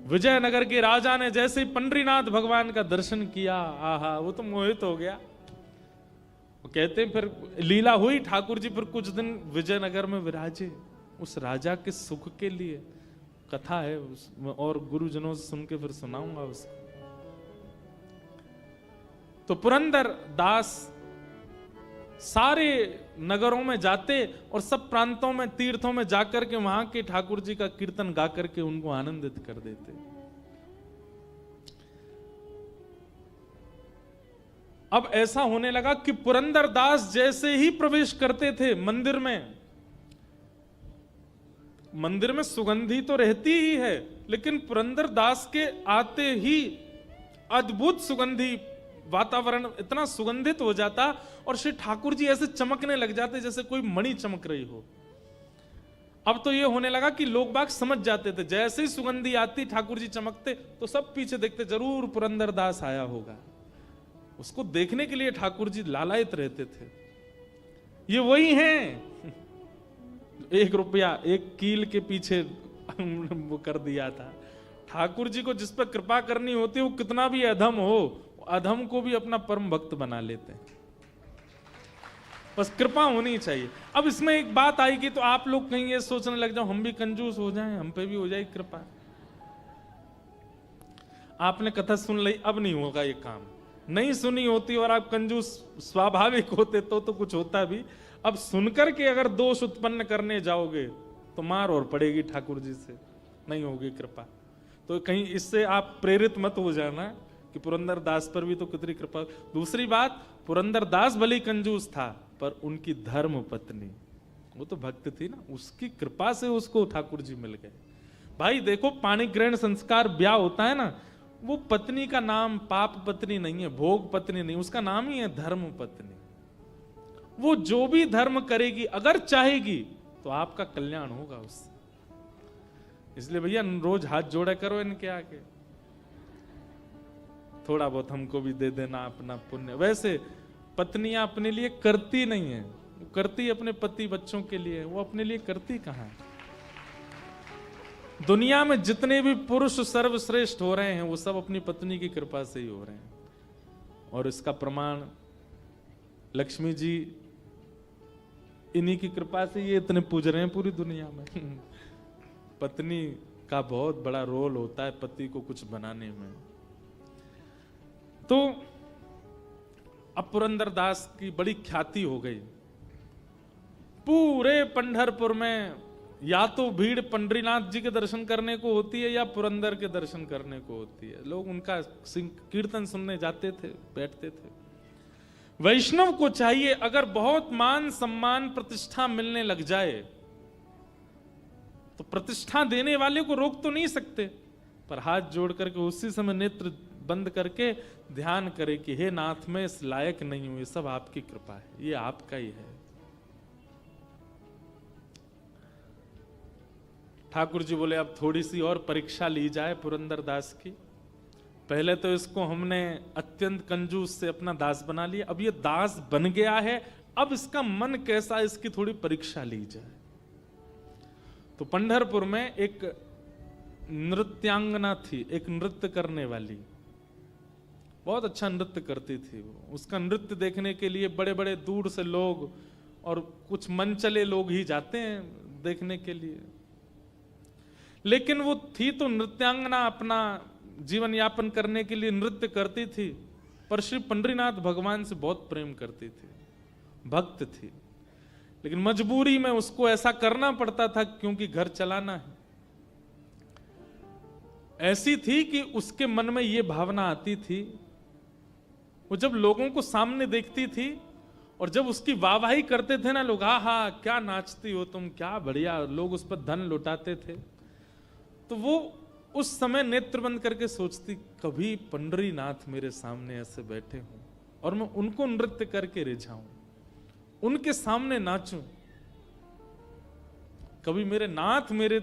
विजयनगर के राजा ने जैसे ही पंडरीनाथ भगवान का दर्शन किया, आहा, वो तो मोहित हो गया। वो कहते हैं फिर लीला हुई, ठाकुर जी फिर कुछ दिन विजयनगर में विराजे उस राजा के सुख के लिए। कथा है और गुरुजनों से सुन के फिर सुनाऊंगा उसको। तो पुरंदर दास सारे नगरों में जाते और सब प्रांतों में, तीर्थों में जाकर के वहां के ठाकुर जी का कीर्तन गा करके उनको आनंदित कर देते। अब ऐसा होने लगा कि पुरंदर दास जैसे ही प्रवेश करते थे मंदिर में, मंदिर में सुगंधी तो रहती ही है, लेकिन पुरंदर दास के आते ही अद्भुत सुगंधी वातावरण इतना सुगंधित हो जाता और श्री ठाकुर जी ऐसे चमकने लग जाते जैसे कोई मणि चमक रही हो। अब तो ये होने लगा कि लोग बाग समझ जाते थे, जैसे ही सुगंधी आती ठाकुर जी चमकते तो सब पीछे देखते, जरूर पुरंदर दास आया होगा। उसको देखने के लिए ठाकुर जी लालायित रहते थे। ये वही हैं 1 रुपया 1 कील के पीछे वो कर दिया था। ठाकुर जी को जिस पर कृपा करनी होती है, वो कितना भी अधम हो, अधम को भी अपना परम भक्त बना लेते हैं। बस कृपा होनी चाहिए। अब इसमें एक बात आएगी तो आप लोग कहीं ये सोचने लग जाओ हम भी कंजूस हो जाएं, हम पे भी हो जाए कृपा। आपने कथा सुन ली, अब नहीं होगा ये काम। नहीं सुनी होती और आप कंजूस स्वाभाविक होते तो कुछ होता भी। अब सुनकर के अगर दोष उत्पन्न करने जाओगे तो मार और पड़ेगी ठाकुर जी से, नहीं होगी कृपा। तो कहीं इससे आप प्रेरित मत हो जाना कि पुरंदर दास पर भी तो कितनी कृपा। दूसरी बात, पुरंदर दास भले कंजूस था पर उनकी धर्म पत्नी, वो तो भक्त थी ना, उसकी कृपा से उसको ठाकुर जी मिल गए। भाई देखो, पाणी ग्रहण संस्कार ब्याह होता है ना, वो पत्नी का नाम पाप पत्नी नहीं है, भोग पत्नी नहीं, उसका नाम ही है धर्म पत्नी। वो जो भी धर्म करेगी, अगर चाहेगी तो आपका कल्याण होगा उससे। इसलिए भैया रोज हाथ जोड़ा करो इनके आगे, थोड़ा बहुत हमको भी दे देना अपना पुण्य। वैसे पत्नियां अपने लिए करती नहीं है, वो करती अपने पति बच्चों के लिए, वो अपने लिए करती कहां है। दुनिया में जितने भी पुरुष सर्वश्रेष्ठ हो रहे हैं वो सब अपनी पत्नी की कृपा से ही हो रहे हैं। और इसका प्रमाण लक्ष्मी जी, इन्हीं की कृपा से ये इतने पूज रहे हैं पूरी दुनिया में। पत्नी का बहुत बड़ा रोल होता है पति को कुछ बनाने में। तो अब पुरंदर दास की बड़ी ख्याति हो गई। पूरे पंढरपुर में या तो भीड़ पंडरीनाथ जी के दर्शन करने को होती है या पुरंदर के दर्शन करने को होती है। लोग उनका कीर्तन सुनने जाते थे, बैठते थे। वैष्णव को चाहिए, अगर बहुत मान सम्मान प्रतिष्ठा मिलने लग जाए तो प्रतिष्ठा देने वाले को रोक तो नहीं सकते, पर हाथ जोड़ करके उसी समय नेत्र बंद करके ध्यान करे कि हे नाथ, मैं इस लायक नहीं हूं, ये सब आपकी कृपा है, ये आपका ही है। ठाकुर जी बोले अब थोड़ी सी और परीक्षा ली जाए पुरंदर दास की। पहले तो इसको हमने अत्यंत कंजूस से अपना दास बना लिया, अब ये दास बन गया है, अब इसका मन कैसा, इसकी थोड़ी परीक्षा ली जाए। तो पंढरपुर में एक नृत्यांगना थी, एक नृत्य करने वाली, बहुत अच्छा नृत्य करती थी वो। उसका नृत्य देखने के लिए बड़े बड़े दूर से लोग और कुछ मनचले लोग ही जाते हैं देखने के लिए। लेकिन वो थी तो नृत्यांगना, अपना जीवन यापन करने के लिए नृत्य करती थी, पर श्री पंडरीनाथ भगवान से बहुत प्रेम करती थी, भक्त थी। लेकिन मजबूरी में उसको ऐसा करना पड़ता था क्योंकि घर चलाना है। ऐसी थी कि उसके मन में ये भावना आती थी, वो जब लोगों को सामने देखती थी और जब उसकी वाहवाही करते थे ना लोग, हा हा क्या नाचती हो तुम, क्या बढ़िया, लोग उस पर धन लुटाते थे, तो वो उस समय नेत्र बंद करके सोचती, कभी पंडरीनाथ मेरे सामने ऐसे बैठे हों और मैं उनको नृत्य करके रिझाऊं, उनके सामने नाचूं, कभी मेरे नाथ मेरे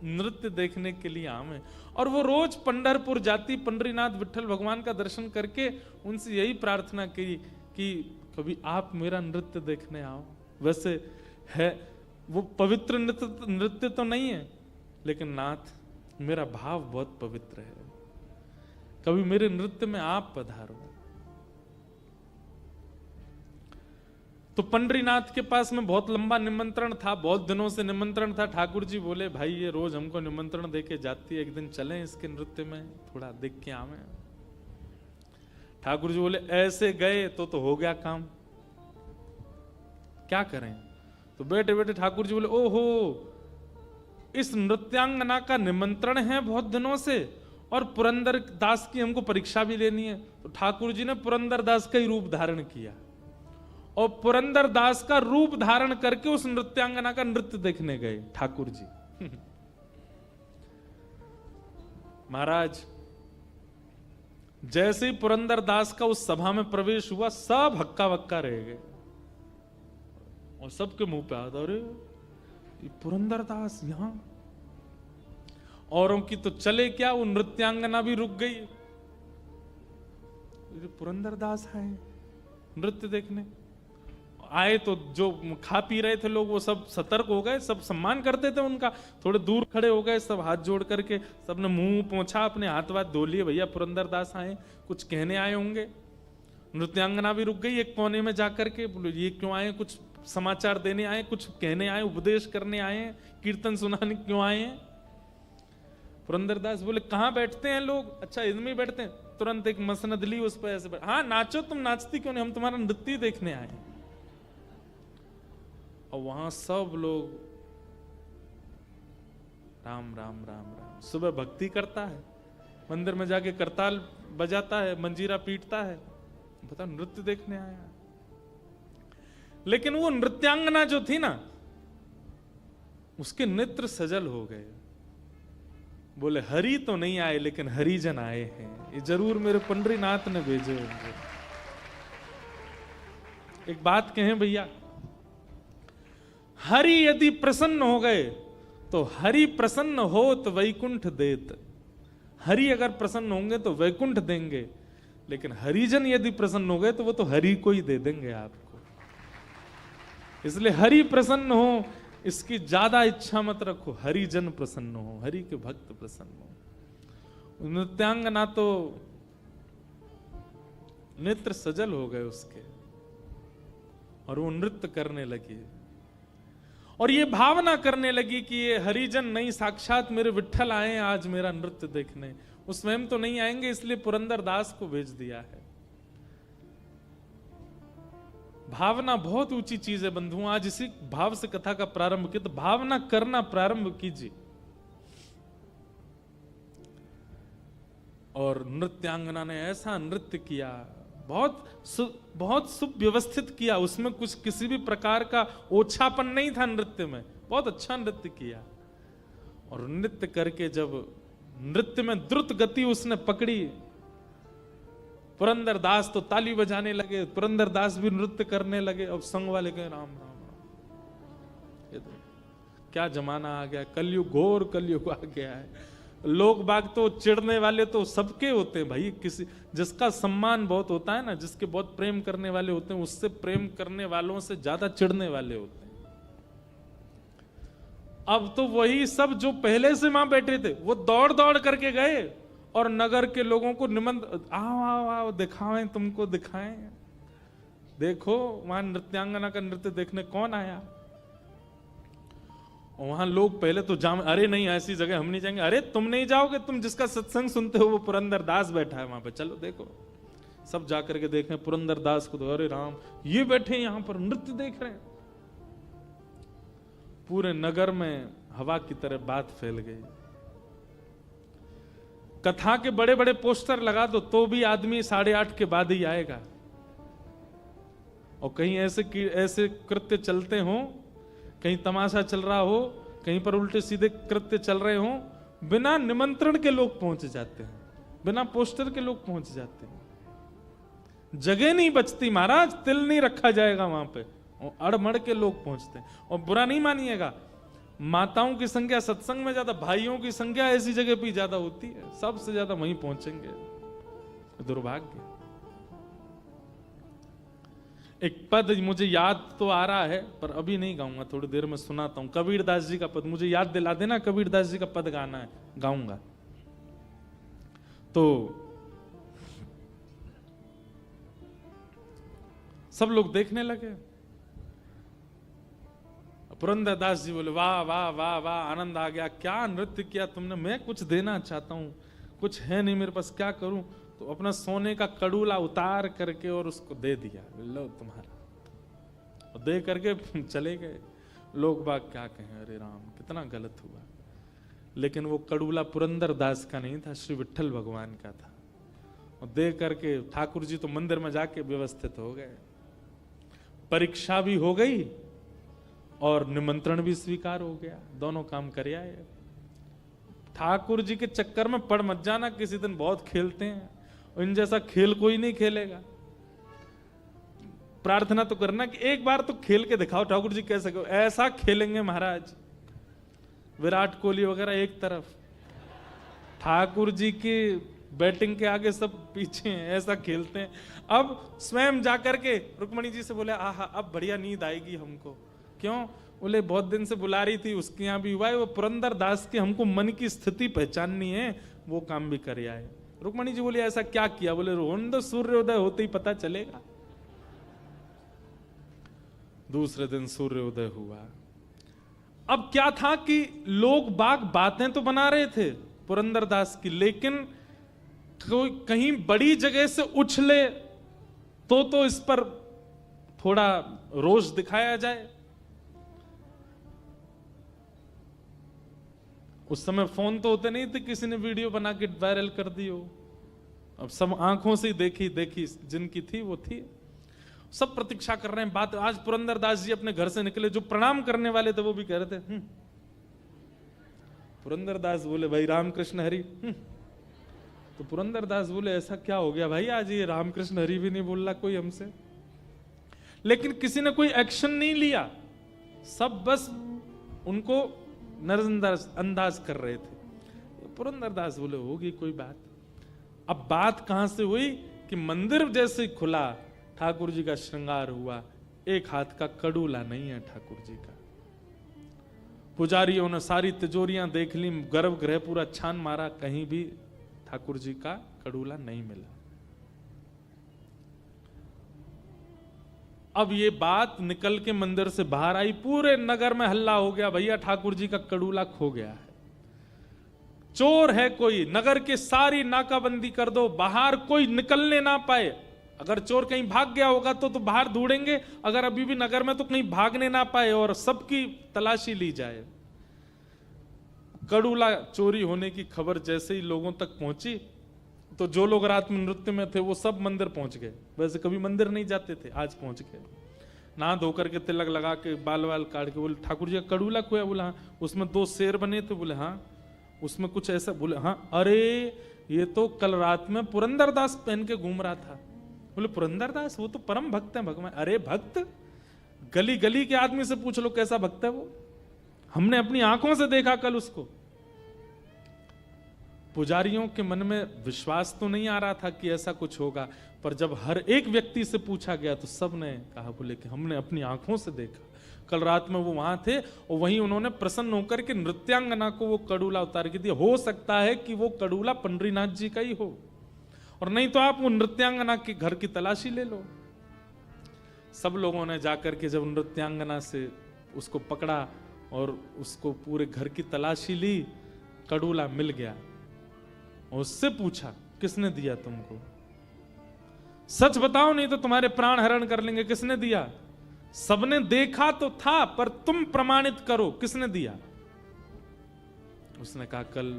नृत्य देखने के लिए आवे। और वो रोज पंढरपुर जाती, पंडरीनाथ विठल भगवान का दर्शन करके उनसे यही प्रार्थना की कि कभी आप मेरा नृत्य देखने आओ। वैसे है वो पवित्र नृत्य तो नहीं है, लेकिन नाथ मेरा भाव बहुत पवित्र है, कभी मेरे नृत्य में आप पधारो। तो पंडरीनाथ के पास में बहुत लंबा निमंत्रण था, बहुत दिनों से निमंत्रण था। ठाकुर जी बोले, भाई ये रोज हमको निमंत्रण देके जाती है, एक दिन चलें इसके नृत्य में, थोड़ा देख के आवे। ठाकुर जी बोले, ऐसे गए तो हो गया काम, क्या करें। तो बैठे बैठे ठाकुर जी बोले, ओहो इस नृत्यांगना का निमंत्रण है बहुत दिनों से, और पुरंदर दास की हमको परीक्षा भी लेनी है। तो ठाकुर जी ने पुरंदर दास का ही रूप धारण किया और पुरंदर दास का रूप धारण करके उस नृत्यांगना का नृत्य देखने गए ठाकुर जी। महाराज जैसे ही पुरंदर दास का उस सभा में प्रवेश हुआ, सब हक्का बक्का रह गए और सबके मुंह पे आता, अरे पुरंदर दास यहां। औरों की तो चले क्या, वो नृत्यांगना भी रुक गई, पुरंदर दास आए नृत्य देखने। आए तो जो खा पी रहे थे लोग वो सब सतर्क हो गए, सब सम्मान करते थे उनका, थोड़े दूर खड़े हो गए, सब हाथ जोड़ करके सबने मुंह पोंछा, अपने हाथ वाथ धो लिए, भैया पुरंदर दास आए, कुछ कहने आए होंगे। नृत्यांगना भी रुक गई एक कोने में जाकर के, बोले ये क्यों आए, कुछ समाचार देने आए, कुछ कहने आए, उपदेश करने आए, कीर्तन सुनाने क्यों आए हैं। पुरंदर दास बोले, कहाँ बैठते हैं लोग, अच्छा इनमें बैठते हैं। तुरंत एक मसनद ली, उस पर ऐसे हाँ नाचो, तुम नाचती क्यों नहीं, हम तुम्हारा नृत्य देखने आए। और वहां सब लोग राम राम राम राम, सुबह भक्ति करता है, मंदिर में जाके करताल बजाता है, मंजीरा पीटता है, पता नृत्य देखने आया। लेकिन वो नृत्यांगना जो थी ना, उसके नेत्र सजल हो गए। बोले हरि तो नहीं आए, लेकिन हरिजन आए हैं, ये जरूर मेरे पंडरीनाथ ने भेजे होंगे। एक बात कहें भैया, हरि यदि प्रसन्न हो गए तो हरि प्रसन्न हो तो वैकुंठ देत। हरि अगर प्रसन्न होंगे तो वैकुंठ देंगे, लेकिन हरिजन यदि प्रसन्न हो गए तो वो तो हरि को ही दे देंगे आपको। इसलिए हरि प्रसन्न हो इसकी ज्यादा इच्छा मत रखो, हरिजन प्रसन्न हो, हरि के भक्त प्रसन्न हो। नृत्यांगना तो नेत्र सजल हो गए उसके और वो नृत्य करने लगी और ये भावना करने लगी कि ये हरिजन नहीं, साक्षात मेरे विठ्ठल आए आज मेरा नृत्य देखने। वो स्वयं तो नहीं आएंगे, इसलिए पुरंदर दास को भेज दिया है। भावना बहुत ऊंची चीज है बंधुओं। आज इसी भाव से कथा का प्रारंभ किया, तो भावना करना प्रारंभ कीजिए। और नृत्यांगना ने ऐसा नृत्य किया, बहुत सुव्यवस्थित किया, उसमें कुछ किसी भी प्रकार का ओछापन नहीं था नृत्य में, बहुत अच्छा नृत्य किया। और नृत्य करके जब नृत्य में द्रुत गति उसने पकड़ी, पुरंदर दास तो ताली बजाने लगे, पुरंदर दास भी नृत्य करने लगे। अब संग वाले कहे राम राम राम, ये तो क्या जमाना आ गया, कलयुग, घोर कलयुग आ गया है। लोग बाग तो चिढ़ने वाले तो सबके होते हैं भाई, किसी जिसका सम्मान बहुत होता है ना, जिसके बहुत प्रेम करने वाले होते हैं, उससे प्रेम करने वालों से ज्यादा चिढ़ने वाले होते हैं। अब तो वही सब जो पहले से वहां बैठे थे वो दौड़ दौड़ करके गए और नगर के लोगों को निमंत्रण, आओ आओ आओ दिखाएं, तुमको दिखाएं, देखो वहां नृत्यांगना का नृत्य देखने कौन आया। और वहां लोग पहले तो अरे नहीं ऐसी जगह हम नहीं जाएंगे। अरे तुम नहीं जाओगे, तुम जिसका सत्संग सुनते हो वो पुरंदर दास बैठा है वहां पे, चलो देखो। सब जाकर के देखें पुरंदर दास को, तो अरे राम ये बैठे यहां पर नृत्य देख रहे हैं। पूरे नगर में हवा की तरह बात फैल गई। कथा के बड़े बड़े पोस्टर लगा दो तो भी आदमी 8:30 के बाद ही आएगा। और कहीं ऐसे कृत्य चलते हो, कहीं तमाशा चल रहा हो, कहीं पर उल्टे सीधे कृत्य चल रहे हो, बिना निमंत्रण के लोग पहुंच जाते हैं, बिना पोस्टर के लोग पहुंच जाते हैं। जगह नहीं बचती महाराज, तिल नहीं रखा जाएगा वहां पे, और अड़मड़ के लोग पहुंचते हैं। और बुरा नहीं मानिएगा, माताओं की संख्या सत्संग में ज्यादा, भाइयों की संख्या ऐसी जगह पे ज्यादा होती है, सबसे ज्यादा वहीं पहुंचेंगे। दुर्भाग्य। एक पद मुझे याद तो आ रहा है पर अभी नहीं गाऊंगा, थोड़ी देर में सुनाता हूं। कबीरदास जी का पद मुझे याद दिला देना, कबीरदास जी का पद गाना है, गाऊंगा। तो सब लोग देखने लगे। पुरंदर दास जी बोले वाह वाह वाह वाह, आनंद आ गया, क्या नृत्य किया तुमने, मैं कुछ देना चाहता हूं, कुछ है नहीं मेरे पास, क्या करूं। तो अपना सोने का कड़ूला उतार करके और उसको दे दिया, लो तुम्हारा, और दे करके चले गए। लोग बाग क्या कहें, अरे राम कितना गलत हुआ। लेकिन वो कड़ूला पुरंदर दास का नहीं था, श्री विट्ठल भगवान का था। और दे करके ठाकुर जी तो मंदिर में जाके व्यवस्थित हो गए, परीक्षा भी हो गई और निमंत्रण भी स्वीकार हो गया, दोनों काम कर आए। ठाकुर जी के चक्कर में पड़ मत जाना, किसी दिन बहुत खेलते हैं, इन जैसा खेल कोई नहीं खेलेगा। प्रार्थना तो करना कि एक बार तो खेल के दिखाओ, ठाकुर जी कैसे कहो, ऐसा खेलेंगे महाराज। विराट कोहली वगैरह एक तरफ, ठाकुर जी की बैटिंग के आगे सब पीछे हैं, ऐसा खेलते हैं। अब स्वयं जाकर के रुक्मणी जी से बोले आहा अब बढ़िया नींद आएगी हमको। क्यों? बोले बहुत दिन से बुला रही थी, उसके यहाँ भी हुआ है, वो पुरंदर दास के हमको मन की स्थिति पहचाननी है, वो काम भी कर आए। रुक्मणी जी बोली ऐसा क्या किया? बोले रोहन दो, सूर्योदय होते ही पता चलेगा। दूसरे दिन सूर्योदय हुआ। अब क्या था कि लोग बाग बातें तो बना रहे थे पुरंदर दास की, लेकिन कोई कहीं बड़ी जगह से उछले तो इस पर थोड़ा रोष दिखाया जाए। उस समय फोन तो होते नहीं थे, किसी ने वीडियो बना के वायरल कर दी हो। अब सब आंखों से देखी जिनकी थी वो थी। सब प्रतीक्षा कर रहे हैं बात। आज पुरंदर दास जी अपने घर से निकले, जो प्रणाम करने वाले थे वो भी कह रहे थे पुरंदर दास बोले भाई रामकृष्ण हरि। तो पुरंदर दास बोले ऐसा क्या हो गया भाई, आज ये रामकृष्ण हरि भी नहीं बोल रहा कोई हमसे। लेकिन किसी ने कोई एक्शन नहीं लिया, सब बस उनको नजरअंदाज कर रहे थे। पुरंदर दास बोले होगी कोई बात। अब बात कहां से हुई कि मंदिर जैसे खुला, ठाकुर जी का श्रृंगार हुआ, एक हाथ का कड़ूला नहीं है ठाकुर जी का। पुजारियों ने सारी तिजोरियां देख ली, गर्भगृह पूरा छान मारा, कहीं भी ठाकुर जी का कड़ूला नहीं मिला। अब ये बात निकल के मंदिर से बाहर आई, पूरे नगर में हल्ला हो गया, भैया ठाकुर जी का कड़ूला खो गया है, चोर है कोई, नगर के सारी नाकाबंदी कर दो, बाहर कोई निकलने ना पाए। अगर चोर कहीं भाग गया होगा तो बाहर ढूंढेंगे, अगर अभी भी नगर में तो कहीं भागने ना पाए और सबकी तलाशी ली जाए। कड़ूला चोरी होने की खबर जैसे ही लोगों तक पहुंची तो जो लोग रात में नृत्य में थे वो सब मंदिर पहुंच गए। वैसे कभी मंदिर नहीं जाते थे, आज पहुंच गए। नहा धोकर के तिलक लगा के बाल वाल काट के बोले ठाकुर जी का कड़ूला खोया। बोला हाँ। उसमें 2 शेर बने थे। बोले हाँ। उसमें कुछ ऐसा? बोले हाँ। अरे ये तो कल रात में पुरंदर दास पहन के घूम रहा था। बोले पुरंदर दास वो तो परम भक्त है भगवान। अरे भक्त, गली गली के आदमी से पूछ लो कैसा भक्त है वो, हमने अपनी आंखों से देखा कल उसको। पुजारियों के मन में विश्वास तो नहीं आ रहा था कि ऐसा कुछ होगा, पर जब हर एक व्यक्ति से पूछा गया तो सब ने कहा, बोले कि हमने अपनी आंखों से देखा। कल रात में वो वहां थे और वहीं उन्होंने प्रसन्न होकर के नृत्यांगना को वो कड़ूला उतार के दिया। हो सकता है कि वो कड़ूला पंडरीनाथ जी का ही हो, और नहीं तो आप वो नृत्यांगना के घर की तलाशी ले लो। सब लोगों ने जाकर के जब नृत्यांगना से उसको पकड़ा और उसको पूरे घर की तलाशी ली, कड़ूला मिल गया। और उससे पूछा किसने दिया तुमको, सच बताओ नहीं तो तुम्हारे प्राण हरण कर लेंगे। किसने दिया? सबने देखा तो था, पर तुम प्रमाणित करो किसने दिया। उसने कहा कल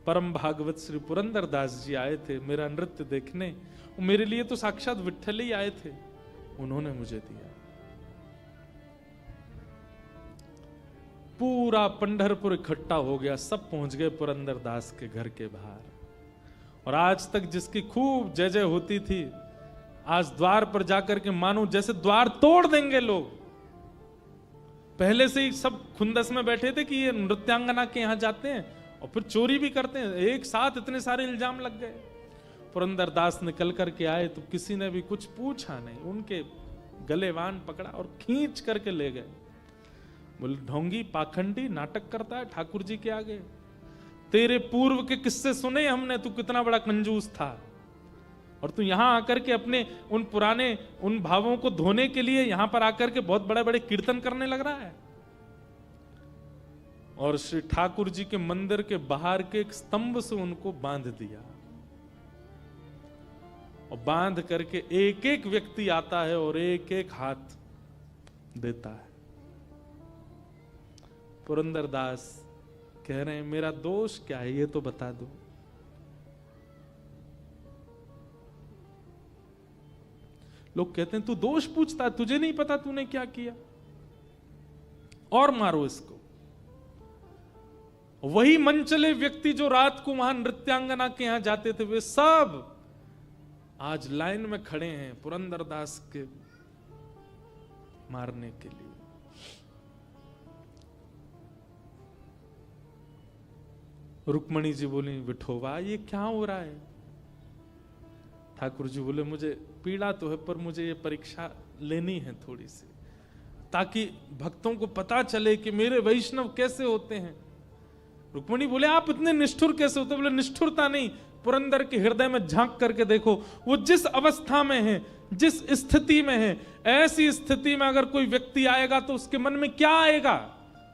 परम भागवत श्री पुरंदर दास जी आए थे मेरा नृत्य देखने, मेरे लिए तो साक्षात विट्ठल ही आए थे, उन्होंने मुझे दिया। पूरा पंढरपुर इकट्ठा हो गया, सब पहुंच गए पुरंदर दास के घर के बाहर। और आज तक जिसकी खूब जय जय होती थी, आज द्वार पर जाकर के मानो जैसे द्वार तोड़ देंगे लोग। पहले से ही सब खुंदस में बैठे थे कि ये नृत्यांगना के यहां जाते हैं और फिर चोरी भी करते हैं। एक साथ इतने सारे इल्जाम लग गए। पुरंदर दास निकल करके आए तो किसी ने भी कुछ पूछा नहीं, उनके गले वान पकड़ा और खींच करके ले गए। बोले ढोंगी पाखंडी नाटक करता है ठाकुर जी के आगे, तेरे पूर्व के किस्से सुने हमने, तू कितना बड़ा कंजूस था, और तू यहां आकर के अपने उन पुराने उन भावों को धोने के लिए यहां पर आकर के बहुत बड़े बड़े कीर्तन करने लग रहा है। और श्री ठाकुर जी के मंदिर के बाहर के एक स्तंभ से उनको बांध दिया, और बांध करके एक एक व्यक्ति आता है और एक एक हाथ देता है। पुरंदर दास कह रहे हैं मेरा दोष क्या है ये तो बता दो। लोग कहते हैं तू दोष पूछता है, तुझे नहीं पता तूने क्या किया, और मारो इसको। वही मनचले व्यक्ति जो रात को वहां नृत्यांगना के यहां जाते थे, वे सब आज लाइन में खड़े हैं पुरंदर दास के मारने के लिए। रुक्मणी जी बोली विठोबा ये क्या हो रहा है। ठाकुर जी बोले मुझे पीड़ा तो है, पर मुझे ये परीक्षा लेनी है थोड़ी सी, ताकि भक्तों को पता चले कि मेरे वैष्णव कैसे होते हैं। रुक्मणी बोले आप इतने निष्ठुर कैसे होते? बोले निष्ठुरता नहीं, पुरंदर के हृदय में झांक करके देखो, वो जिस अवस्था में है, जिस स्थिति में है, ऐसी स्थिति में अगर कोई व्यक्ति आएगा तो उसके मन में क्या आएगा?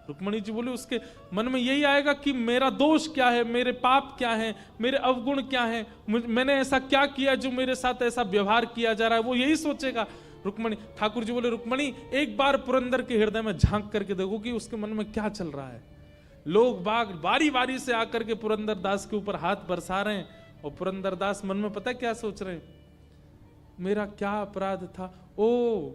रुक्मणी जी बोले उसके मन में यही आएगा कि मेरा दोष क्या है, मेरे पाप क्या है, मेरे अवगुण क्या है, मैंने ऐसा क्या किया जो मेरे साथ ऐसा व्यवहार किया जा रहा है, वो यही सोचेगा। रुक्मणी ठाकुर जी बोले रुक्मणी एक बार पुरंदर के हृदय में झांक करके देखो कि उसके मन में क्या चल रहा है। लोग बाग बारी बारी से आकर के पुरंदर दास के ऊपर हाथ बरसा रहे हैं, और पुरंदर दास मन में पता क्या सोच रहे हैं, मेरा क्या अपराध था। ओ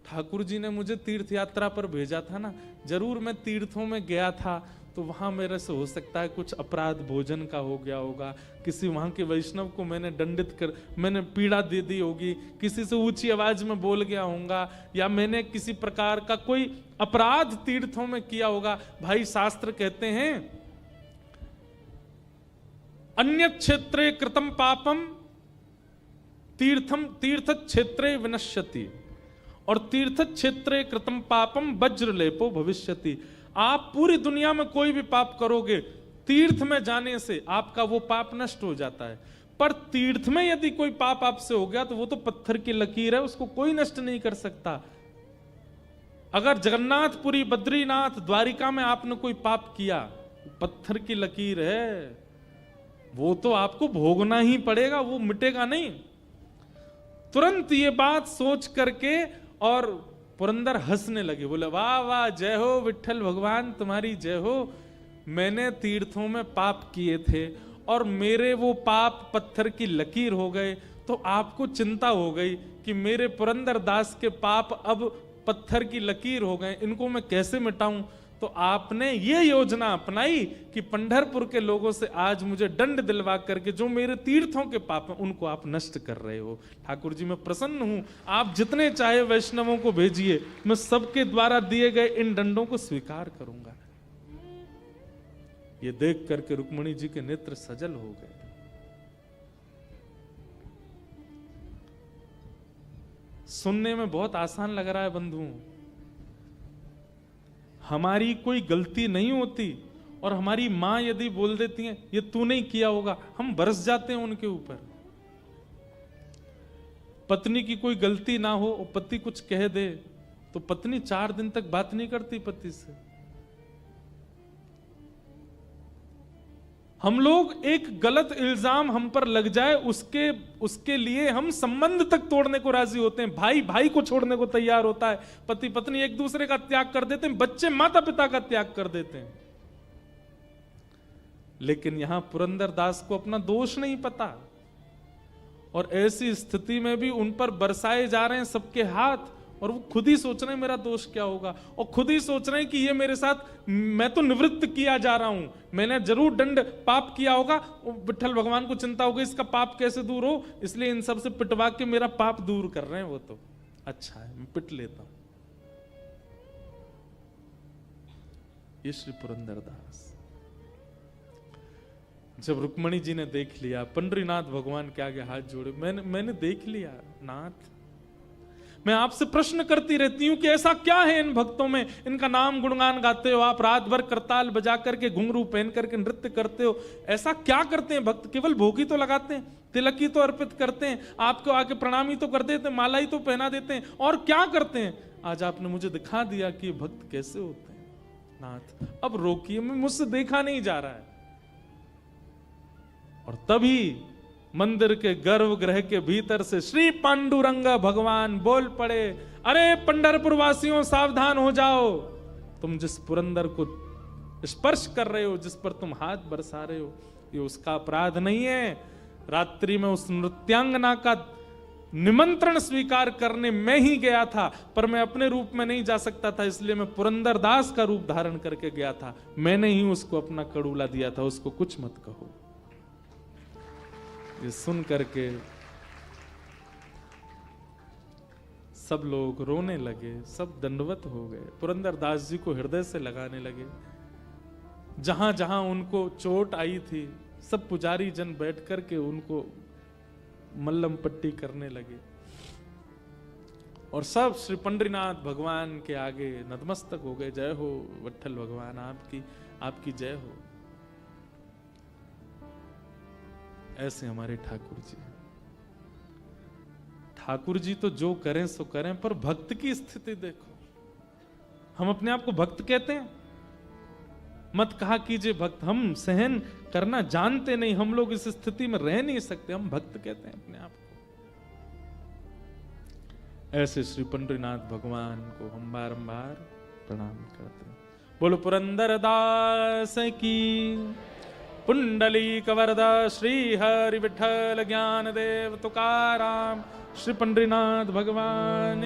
ठाकुर जी ने मुझे तीर्थ यात्रा पर भेजा था ना, जरूर मैं तीर्थों में गया था, तो वहां मेरे से हो सकता है कुछ अपराध भोजन का हो गया होगा, किसी वहां के वैष्णव को मैंने दंडित कर, मैंने पीड़ा दे दी होगी, किसी से ऊंची आवाज में बोल गया होऊंगा, या मैंने किसी प्रकार का कोई अपराध तीर्थों में किया होगा। भाई शास्त्र कहते हैं अन्य क्षेत्रे कृतम पापम तीर्थम तीर्थ क्षेत्रे विनश्यति, और तीर्थ क्षेत्रे कृतम पापम वज्रलेपो भविष्यति। आप पूरी दुनिया में कोई भी पाप करोगे, तीर्थ में जाने से आपका वो पाप नष्ट हो जाता है, पर तीर्थ में यदि कोई पाप आपसे हो गया तो वो तो पत्थर की लकीर है, उसको कोई नष्ट नहीं कर सकता। अगर जगन्नाथपुरी, बद्रीनाथ, द्वारिका में आपने कोई पाप किया, पत्थर की लकीर है, वो तो आपको भोगना ही पड़ेगा, वो मिटेगा नहीं। तुरंत ये बात सोच करके और पुरंदर हंसने लगे, बोले वाह वाह जय हो विठ्ठल भगवान तुम्हारी जय हो। मैंने तीर्थों में पाप किए थे और मेरे वो पाप पत्थर की लकीर हो गए, तो आपको चिंता हो गई कि मेरे पुरंदर दास के पाप अब पत्थर की लकीर हो गए, इनको मैं कैसे मिटाऊं। तो आपने ये योजना अपनाई कि पंढरपुर के लोगों से आज मुझे दंड दिलवा करके जो मेरे तीर्थों के पाप हैं उनको आप नष्ट कर रहे हो। ठाकुर जी मैं प्रसन्न हूं, आप जितने चाहे वैष्णवों को भेजिए, मैं सबके द्वारा दिए गए इन दंडों को स्वीकार करूंगा। ये देख करके रुक्मणी जी के नेत्र सजल हो गए। सुनने में बहुत आसान लग रहा है बंधुओं, हमारी कोई गलती नहीं होती और हमारी मां यदि बोल देती है ये तू नहीं किया होगा, हम बरस जाते हैं उनके ऊपर। पत्नी की कोई गलती ना हो और पति कुछ कह दे तो पत्नी 4 दिन तक बात नहीं करती पति से। हम लोग एक गलत इल्जाम हम पर लग जाए उसके लिए हम संबंध तक तोड़ने को राजी होते हैं। भाई भाई को छोड़ने को तैयार होता है, पति पत्नी एक दूसरे का त्याग कर देते हैं, बच्चे माता पिता का त्याग कर देते हैं। लेकिन यहां पुरंदरदास को अपना दोष नहीं पता और ऐसी स्थिति में भी उन पर बरसाए जा रहे हैं सबके हाथ और वो खुद ही सोच रहे हैं मेरा दोष क्या होगा, और खुद ही सोच रहे हैं कि ये मेरे साथ, मैं तो निवृत्त किया जा रहा हूं, मैंने जरूर दंड पाप किया होगा। विठ्ठल भगवान को चिंता होगी इसका पाप कैसे दूर हो, इसलिए इन सब से पिटवा के मेरा पाप दूर कर रहे हैं। वो तो अच्छा है, मैं पिट लेता हूं। ये श्री पुरंदरदास जब रुक्मणी जी ने देख लिया, पंडरीनाथ भगवान के आगे हाथ जोड़े, मैंने देख लिया नाथ, मैं आपसे प्रश्न करती रहती हूं कि ऐसा क्या है इन भक्तों में, इनका नाम गुणगान गाते हो आप, रात भर करताल बजा करके घुंघरू पहन करके नृत्य करते हो, ऐसा क्या करते हैं भक्त? केवल भोग ही तो लगाते हैं, तिलक ही तो अर्पित करते हैं, आपको आके प्रणामी तो कर देते हैं, माला ही तो पहना देते हैं, और क्या करते हैं? आज आपने मुझे दिखा दिया कि ये भक्त कैसे होते हैं नाथ, अब रोकिए, मैं मुझसे देखा नहीं जा रहा है। और तभी मंदिर के गर्भगृह के भीतर से श्री पांडुरंग भगवान बोल पड़े, अरे पंढरपुर वासियों सावधान हो जाओ, तुम जिस पुरंदर को स्पर्श कर रहे हो, जिस पर तुम हाथ बरसा रहे हो, ये उसका अपराध नहीं है। रात्रि में उस नृत्यांगना का निमंत्रण स्वीकार करने मैं ही गया था, पर मैं अपने रूप में नहीं जा सकता था, इसलिए मैं पुरंदरदास का रूप धारण करके गया था, मैंने ही उसको अपना कड़ूला दिया था, उसको कुछ मत कहो। ये सुन करके सब लोग रोने लगे, सब दंडवत हो गए, पुरंदरदास जी को हृदय से लगाने लगे। जहां जहां उनको चोट आई थी सब पुजारी जन बैठ करके उनको मल्लम पट्टी करने लगे और सब श्री पंडरीनाथ भगवान के आगे नतमस्तक हो गए। जय हो विठ्ठल भगवान, आपकी जय हो। ऐसे हमारे ठाकुर जी तो जो करें सो करें, पर भक्त की स्थिति देखो। हम अपने आप को भक्त कहते हैं, मत कहा कीजिए भक्त, हम सहन करना जानते नहीं, हम लोग इस स्थिति में रह नहीं सकते, हम भक्त कहते हैं अपने आप को। ऐसे श्री पंडरीनाथ भगवान को हम बारंबार प्रणाम करते हैं। बोलो पुरंदरदास की, पुंडलीक वरदा श्री हरि विठ्ठल ज्ञान देव तुकाराम, श्री पंडरीनाथ भगवान